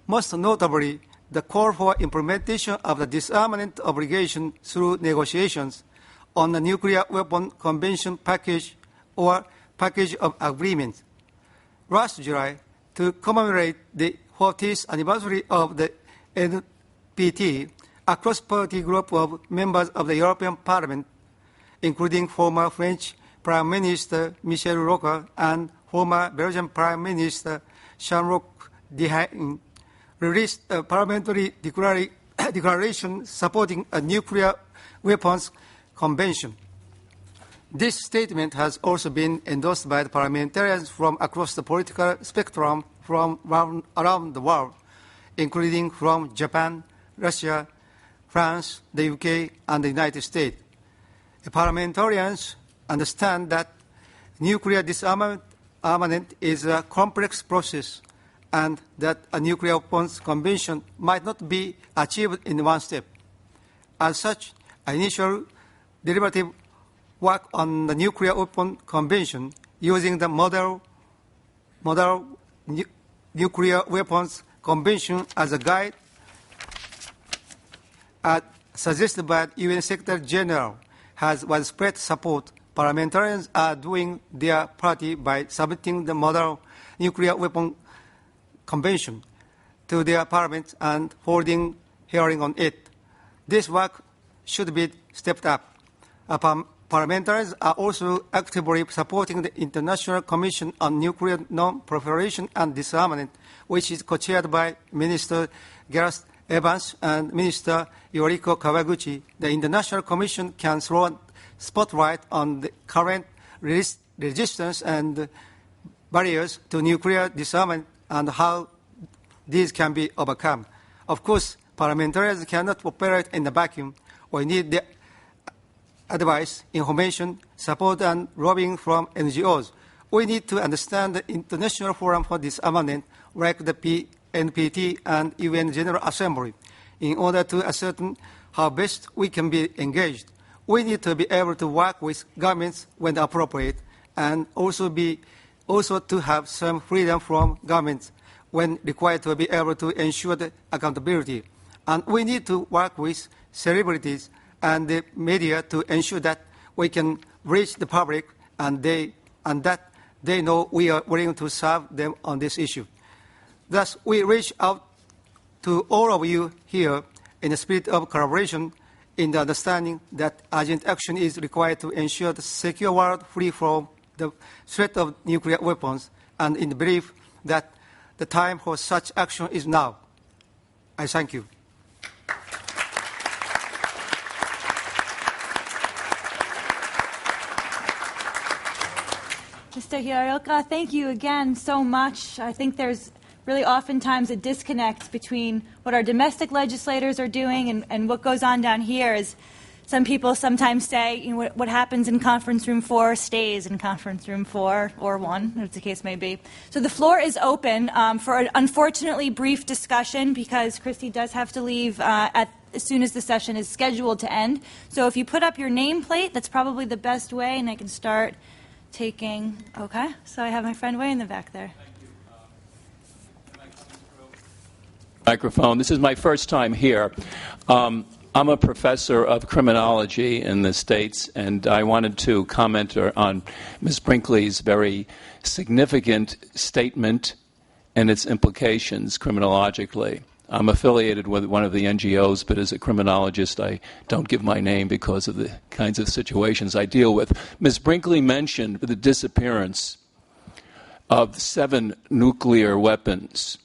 Most notably, the call for implementation of the disarmament obligation through negotiations on the Nuclear Weapon Convention package or package of agreements. Last July, to commemorate the 40th anniversary of the NPT, a cross-party group of members of the European Parliament, including former French Prime Minister Michel Rocard and former Belgian Prime Minister Jean-Luc Dehaene, released a parliamentary declaration supporting a nuclear weapons convention. This statement has also been endorsed by the parliamentarians from across the political spectrum from around the world, including from Japan, Russia, France, the UK, and the United States. The parliamentarians understand that nuclear disarmament is a complex process and that a nuclear weapons convention might not be achieved in one step. As such, initial deliberative work on the nuclear weapon convention using the model nuclear weapons convention as a guide suggested by the UN Secretary General has widespread support. Parliamentarians are doing their part by submitting the model nuclear weapon convention to their parliaments and holding hearing on it. This work should be stepped up. Parliamentarians are also actively supporting the International Commission on Nuclear Non-Proliferation and Disarmament, which is co-chaired by Minister Gareth Evans and Minister Yoriko Kawaguchi. The International Commission can throw a spotlight on the current resistance and barriers to nuclear disarmament and how these can be overcome. Of course, parliamentarians cannot operate in a vacuum. We need the advice, information, support, and lobbying from NGOs. We need to understand the International Forum for Disarmament, like the NPT and UN General Assembly, in order to ascertain how best we can be engaged. We need to be able to work with governments when appropriate, and also to have some freedom from governments when required to be able to ensure the accountability. And we need to work with celebrities and the media to ensure that we can reach the public and that they know we are willing to serve them on this issue. Thus, we reach out to all of you here in the spirit of collaboration in the understanding that urgent action is required to ensure the secure world free from the threat of nuclear weapons, and in the belief that the time for such action is now. I thank you. Mr. Hiraoka, thank you again so much. I think there's really oftentimes a disconnect between what our domestic legislators are doing and what goes on down here. Is some people sometimes say, you know, what happens in conference room 4 stays in conference room 4 or 1, as the case may be. So the floor is open for an unfortunately brief discussion because Christie does have to leave as soon as the session is scheduled to end. So if you put up your nameplate, that's probably the best way, and I can start taking. Okay, so I have my friend way in the back there. Microphone. This is my first time here. I'm a professor of criminology in the States, and I wanted to comment on Ms. Brinkley's very significant statement and its implications criminologically. I'm affiliated with one of the NGOs, but as a criminologist, I don't give my name because of the kinds of situations I deal with. Ms. Brinkley mentioned the disappearance of 7 nuclear weapons.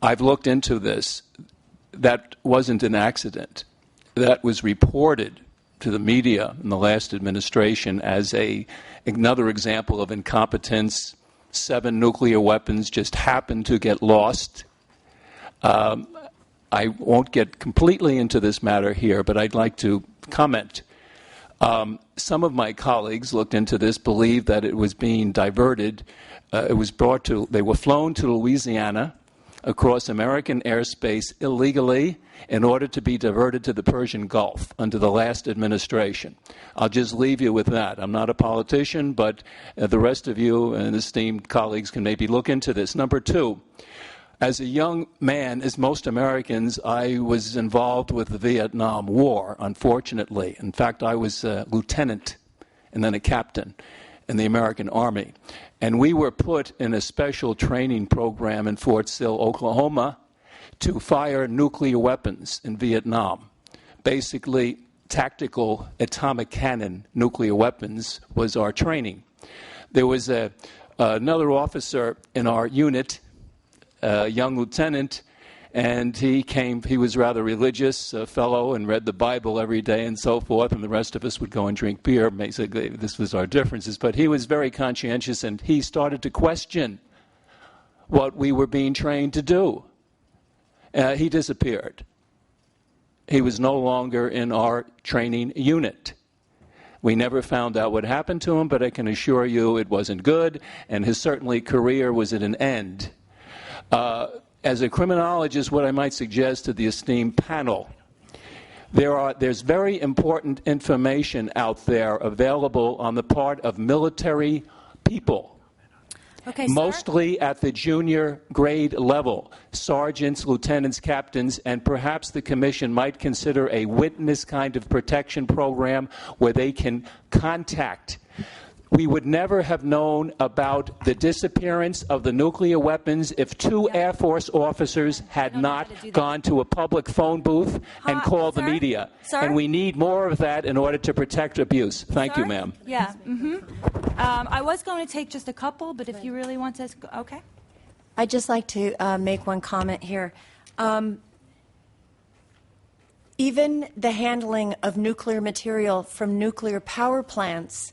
I've looked into this. That wasn't an accident. That was reported to the media in the last administration as another example of incompetence. 7 nuclear weapons just happened to get lost. I won't get completely into this matter here, but I'd like to comment. Some of my colleagues looked into this, believed that it was being diverted. They were flown to Louisiana across American airspace illegally in order to be diverted to the Persian Gulf under the last administration. I'll just leave you with that. I'm not a politician, but the rest of you and esteemed colleagues can maybe look into this. Number 2, as a young man, as most Americans, I was involved with the Vietnam War, unfortunately. In fact, I was a lieutenant and then a captain in the American Army. And we were put in a special training program in Fort Sill, Oklahoma, to fire nuclear weapons in Vietnam. Basically, tactical atomic cannon nuclear weapons was our training. There was another officer in our unit, a young lieutenant, and he was rather religious, a fellow, and read the Bible every day and so forth, and the rest of us would go and drink beer. Basically, this was our differences. But he was very conscientious, and he started to question what we were being trained to do. He disappeared. He was no longer in our training unit. We never found out what happened to him, but I can assure you it wasn't good, and his certainly career was at an end. As a criminologist, what I might suggest to the esteemed panel, there's very important information out there available on the part of military people. Okay, mostly at the junior grade level, sergeants, lieutenants, captains, and perhaps the commission might consider a witness kind of protection program where they can contact. We would never have known about the disappearance of the nuclear weapons if 2 Air Force officers had not gone to a public phone booth and called the media. Sir? And we need more of that in order to protect abuse. Thank you, ma'am. Yeah. I was going to take just a couple, but if you really want to, okay. I'd just like to make one comment here. Even the handling of nuclear material from nuclear power plants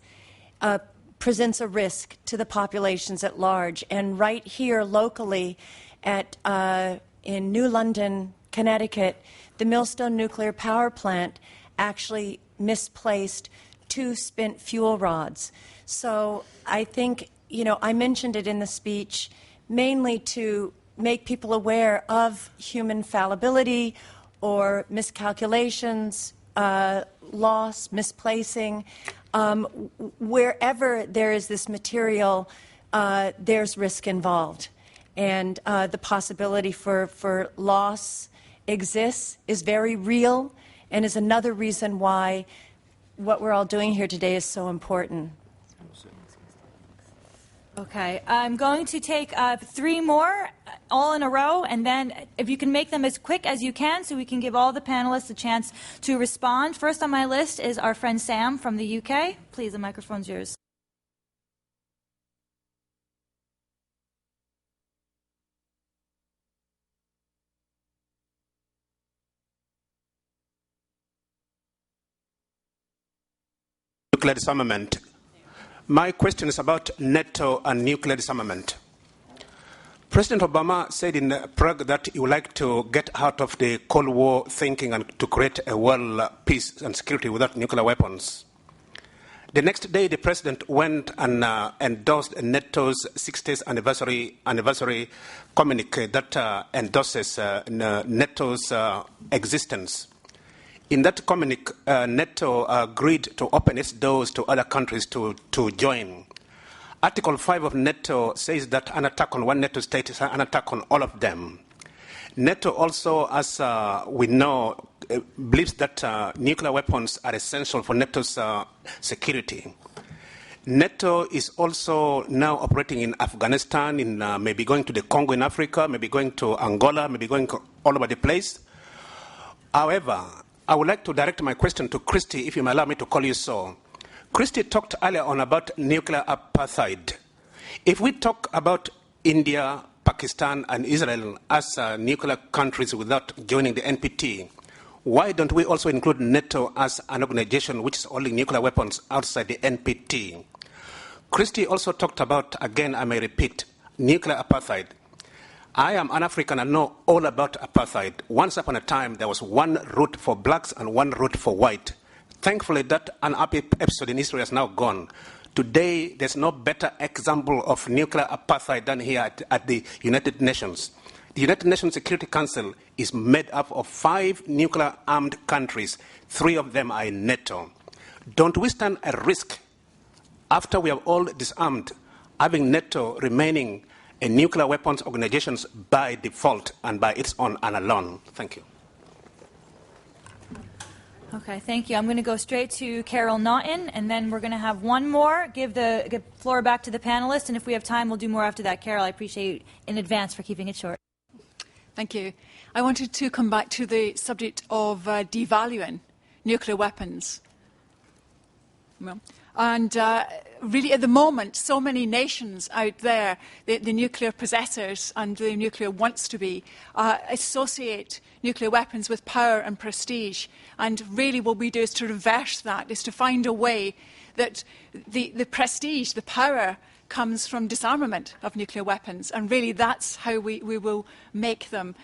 presents a risk to the populations at large. And right here locally in New London, Connecticut, the Millstone nuclear power plant actually misplaced 2 spent fuel rods. So I think, I mentioned it in the speech mainly to make people aware of human fallibility or miscalculations, loss, misplacing. Wherever there is this material, there's risk involved. And the possibility for loss exists, is very real, and is another reason why what we're all doing here today is so important. Okay, I'm going to take 3 more all in a row, and then if you can make them as quick as you can so we can give all the panelists a chance to respond. First on my list is our friend Sam from the UK. Please, the microphone's yours. Nuclear disarmament. My question is about NATO and nuclear disarmament. President Obama said in Prague that he would like to get out of the Cold War thinking and to create a world peace and security without nuclear weapons. The next day, the president went and endorsed NATO's 60th anniversary communique that endorses NATO's existence. In that communique, NATO agreed to open its doors to other countries to join. Article 5 of NATO says that an attack on one NATO state is an attack on all of them. NATO also, as we know, believes that nuclear weapons are essential for NATO's security. NATO is also now operating in Afghanistan, in maybe going to the Congo in Africa, maybe going to Angola, maybe going all over the place. However, I would like to direct my question to Christie, if you may allow me to call you so. Christie talked earlier on about nuclear apartheid. If we talk about India, Pakistan, and Israel as nuclear countries without joining the NPT, why don't we also include NATO as an organization which is holding nuclear weapons outside the NPT? Christie also talked about, again, I may repeat, nuclear apartheid. I am an African and know all about apartheid. Once upon a time, there was one route for blacks and one route for white. Thankfully, that unhappy episode in history has now gone. Today, there's no better example of nuclear apartheid than here at the United Nations. The United Nations Security Council is made up of 5 nuclear-armed countries. 3 of them are in NATO. Don't we stand a risk, after we have all disarmed, having NATO remaining a nuclear weapons organization by default and by its own and alone? Thank you. Okay, thank you. I'm going to go straight to Carol Naughton, and then we're going to have one more. Give the floor back to the panelists, and if we have time, we'll do more after that. Carol, I appreciate you in advance for keeping it short. Thank you. I wanted to come back to the subject of devaluing nuclear weapons. And really, at the moment, so many nations out there, the nuclear possessors and the nuclear wants to be, associate nuclear weapons with power and prestige. And really what we do is to reverse that, is to find a way that the prestige, the power, comes from disarmament of nuclear weapons. And really that's how we will make them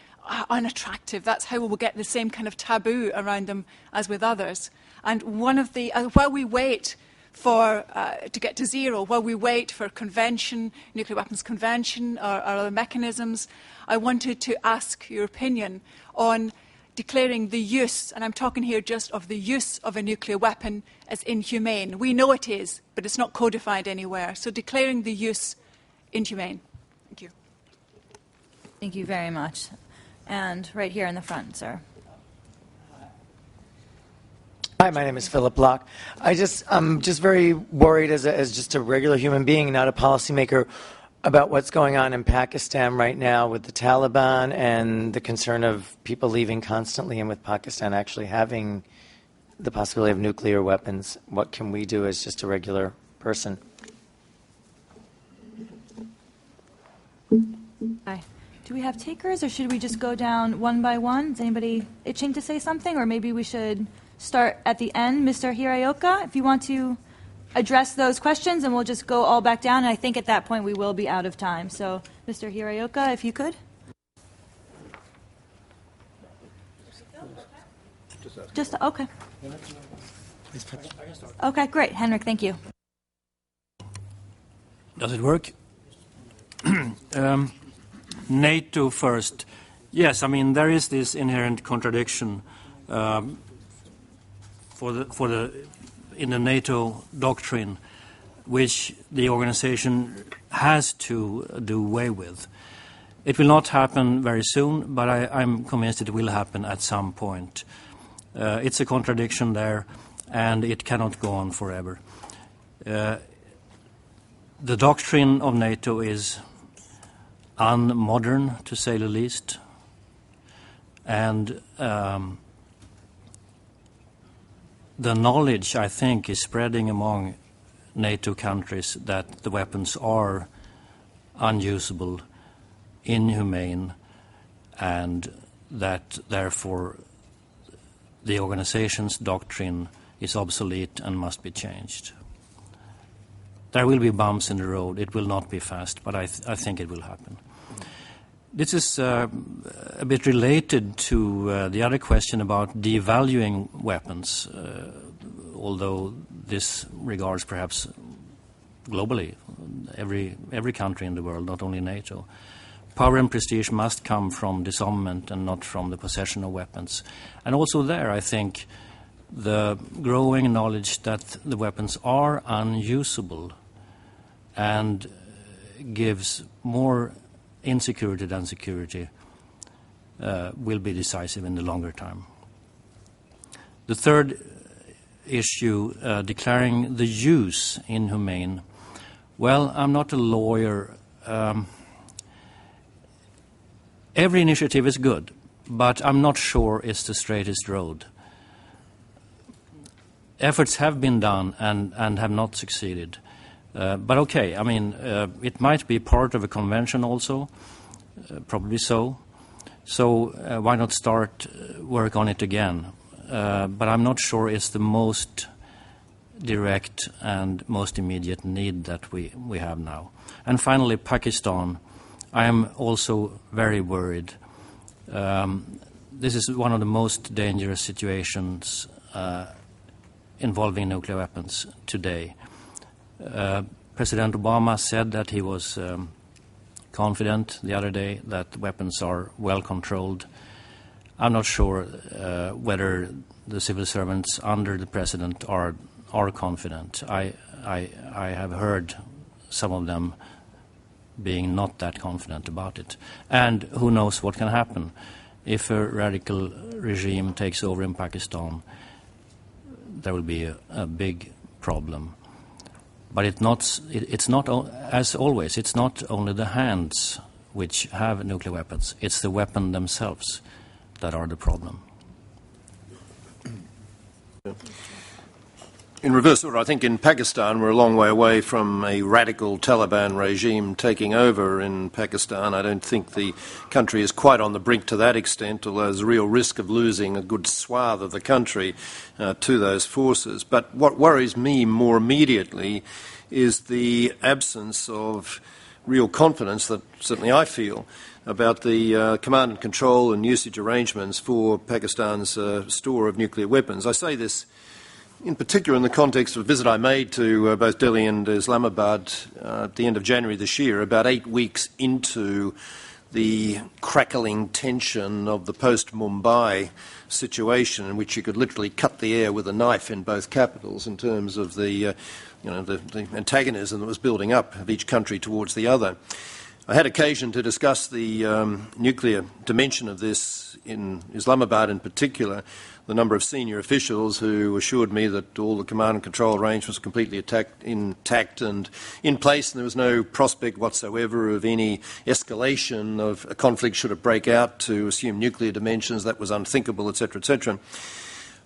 unattractive. That's how we will get the same kind of taboo around them as with others. And one of the, while we wait for to get to zero, while we wait for convention, nuclear weapons convention or other mechanisms, I wanted to ask your opinion on declaring the use, and I'm talking here just of the use of a nuclear weapon, as inhumane. We know it is, but it's not codified anywhere. So declaring the use inhumane. Thank you. Thank you very much. And right here in the front, sir. Hi, my name is Philip Block. I'm just very worried as just a regular human being, not a policymaker, about what's going on in Pakistan right now with the Taliban and the concern of people leaving constantly, and with Pakistan actually having the possibility of nuclear weapons. What can we do as just a regular person? Hi. Do we have takers, or should we just go down one by one? Is anybody itching to say something, or maybe we should start at the end? Mr. Hiraoka, if you want to address those questions, and we'll just go all back down. And I think at that point we will be out of time. So, Mr. Hiraoka, if you could. Just, okay. Okay, great. Henrik, thank you. Does it work? NATO first. Yes, I mean, there is this inherent contradiction in the NATO doctrine, which the organization has to do away with. It will not happen very soon, but I'm convinced it will happen at some point. It's a contradiction there, and it cannot go on forever. The doctrine of NATO is unmodern, to say the least, and the knowledge, I think, is spreading among NATO countries that the weapons are unusable, inhumane, and that therefore the organization's doctrine is obsolete and must be changed. There will be bumps in the road. It will not be fast, but I think it will happen. This is a bit related to the other question about devaluing weapons, although this regards perhaps globally every country in the world, not only NATO. Power and prestige must come from disarmament and not from the possession of weapons. And also there, I think, the growing knowledge that the weapons are unusable and gives more insecurity than security will be decisive in the longer term. The third issue, declaring the use inhumane. Well, I'm not a lawyer. Every initiative is good, but I'm not sure it's the straightest road. Efforts have been done and have not succeeded. But okay, I mean, it might be part of a convention also, probably so. So why not start work on it again? But I'm not sure it's the most direct and most immediate need that we have now. And finally, Pakistan. I am also very worried. This is one of the most dangerous situations involving nuclear weapons today. President Obama said that he was confident the other day that weapons are well controlled. I'm not sure whether the civil servants under the president are confident. I have heard some of them being not that confident about it. And who knows what can happen if a radical regime takes over in Pakistan. There will be a big problem. But it's not, as always, it's not only the hands which have nuclear weapons, it's the weapon themselves that are the problem. In reverse order, I think in Pakistan we're a long way away from a radical Taliban regime taking over in Pakistan. I don't think the country is quite on the brink to that extent, although there's a real risk of losing a good swathe of the country to those forces. But what worries me more immediately is the absence of real confidence that certainly I feel about the command and control and usage arrangements for Pakistan's store of nuclear weapons. I say this in particular in the context of a visit I made to both Delhi and Islamabad at the end of January this year, about 8 weeks into the crackling tension of the post-Mumbai situation, in which you could literally cut the air with a knife in both capitals in terms of the antagonism that was building up of each country towards the other. I had occasion to discuss the nuclear dimension of this in Islamabad in particular. The number of senior officials who assured me that all the command and control arrangements were completely intact and in place, and there was no prospect whatsoever of any escalation of a conflict should it break out to assume nuclear dimensions. That was unthinkable, etc., etc.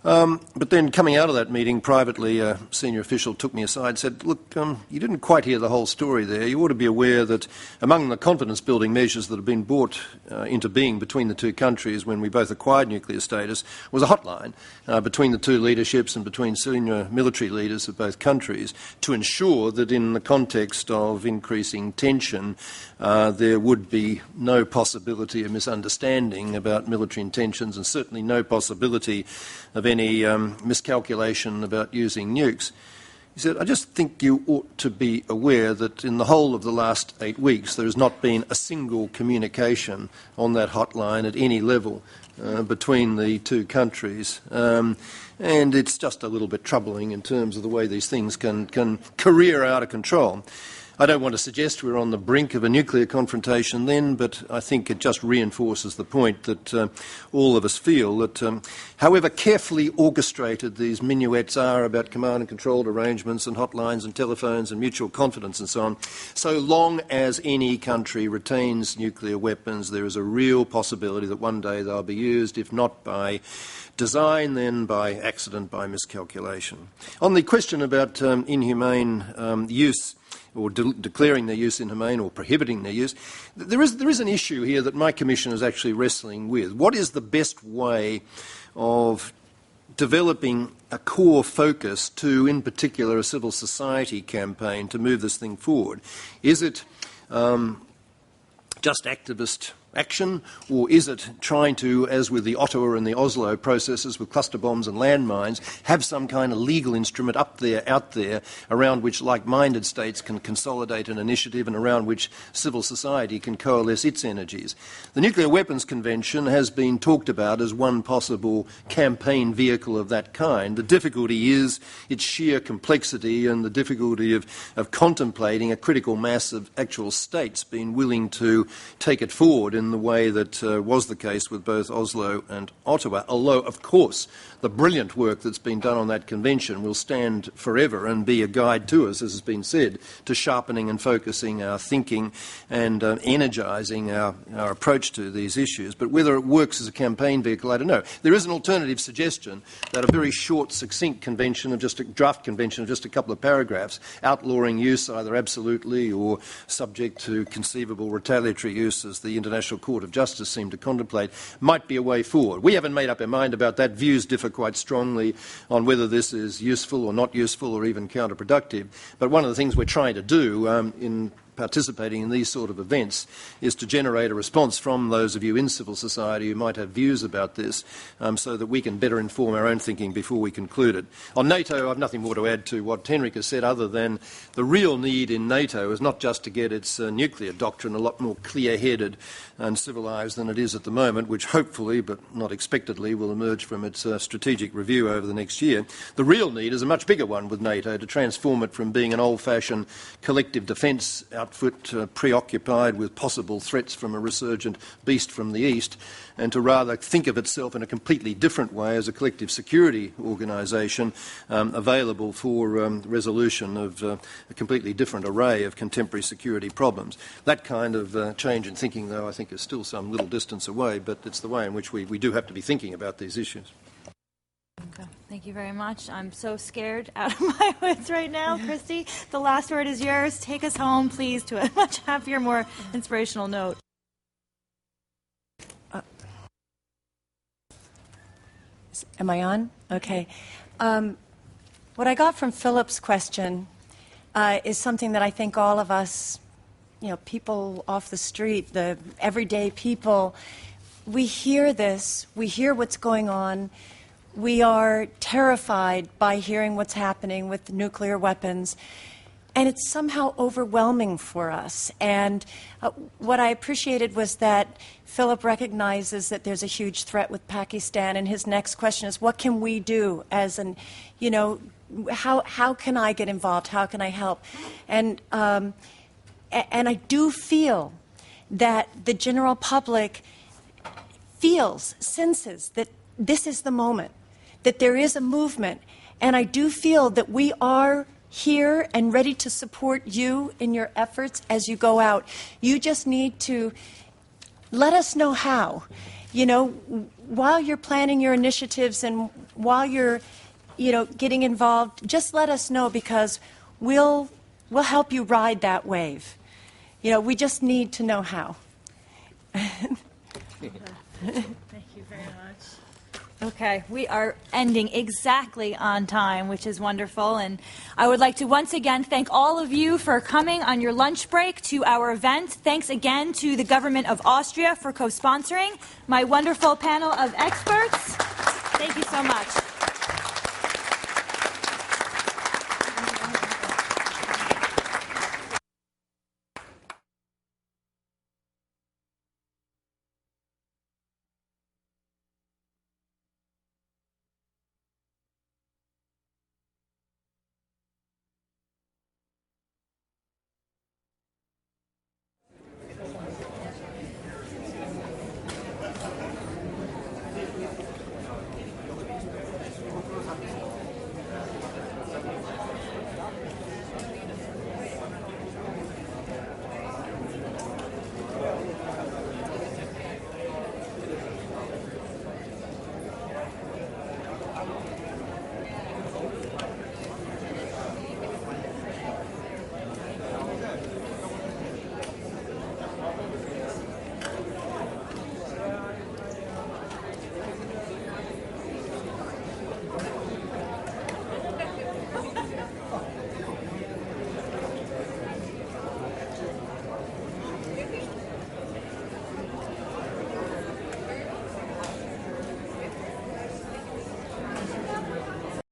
But then coming out of that meeting privately, a senior official took me aside and said, look, you didn't quite hear the whole story there. You ought to be aware that among the confidence-building measures that have been brought into being between the two countries when we both acquired nuclear status was a hotline between the two leaderships and between senior military leaders of both countries to ensure that in the context of increasing tension there would be no possibility of misunderstanding about military intentions and certainly no possibility of any miscalculation about using nukes. He said, I just think you ought to be aware that in the whole of the last 8 weeks there has not been a single communication on that hotline at any level between the two countries. And it's just a little bit troubling in terms of the way these things can career out of control. I don't want to suggest we're on the brink of a nuclear confrontation then, but I think it just reinforces the point that all of us feel that however carefully orchestrated these minuets are about command and control arrangements and hotlines and telephones and mutual confidence and so on, so long as any country retains nuclear weapons, there is a real possibility that one day they'll be used, if not by design, then by accident, by miscalculation. On the question about inhumane use, or declaring their use inhumane or prohibiting their use, there is an issue here that my Commission is actually wrestling with. What is the best way of developing a core focus to, in particular, a civil society campaign to move this thing forward? Is it just activist action, or is it trying to, as with the Ottawa and the Oslo processes with cluster bombs and landmines, have some kind of legal instrument out there, around which like-minded states can consolidate an initiative and around which civil society can coalesce its energies? The Nuclear Weapons Convention has been talked about as one possible campaign vehicle of that kind. The difficulty is its sheer complexity and the difficulty of contemplating a critical mass of actual states being willing to take it forward in the way that was the case with both Oslo and Ottawa, although, of course, the brilliant work that's been done on that convention will stand forever and be a guide to us, as has been said, to sharpening and focusing our thinking and energising our approach to these issues. But whether it works as a campaign vehicle, I don't know. There is an alternative suggestion that a very short, succinct convention of just a draft convention of just a couple of paragraphs outlawing use either absolutely or subject to conceivable retaliatory use, as the International Court of Justice seemed to contemplate, might be a way forward. We haven't made up our mind about that. Views differ quite strongly on whether this is useful or not useful or even counterproductive. But one of the things we're trying to do in participating in these sort of events is to generate a response from those of you in civil society who might have views about this, so that we can better inform our own thinking before we conclude it. On NATO, I've nothing more to add to what Henrik has said, other than the real need in NATO is not just to get its nuclear doctrine a lot more clear-headed and civilised than it is at the moment, which hopefully, but not expectedly, will emerge from its strategic review over the next year. The real need is a much bigger one with NATO, to transform it from being an old-fashioned collective defence outfit preoccupied with possible threats from a resurgent beast from the east, and to rather think of itself in a completely different way as a collective security organisation available for resolution of a completely different array of contemporary security problems. That kind of change in thinking, though, I think is still some little distance away, but it's the way in which we do have to be thinking about these issues. Okay. Thank you very much. I'm so scared out of my wits right now. Christie, the last word is yours. Take us home, please, to a much happier, more inspirational note. Am I on? Okay. What I got from Philip's question is something that I think all of us, people off the street, the everyday people, we hear this, we hear what's going on. We are terrified by hearing what's happening with nuclear weapons, and it's somehow overwhelming for us. And what I appreciated was that Philip recognizes that there's a huge threat with Pakistan, and his next question is, what can we do as an, how can I get involved? How can I help? And I do feel that the general public senses that this is the moment, that there is a movement, and I do feel that we are here and ready to support you in your efforts as you go out. You just need to let us know how. While you're planning your initiatives and while you're, getting involved, just let us know, because we'll help you ride that wave. We just need to know how. Thank you very much. Okay, we are ending exactly on time, which is wonderful. And I would like to once again thank all of you for coming on your lunch break to our event. Thanks again to the government of Austria for co-sponsoring, my wonderful panel of experts. Thank you so much.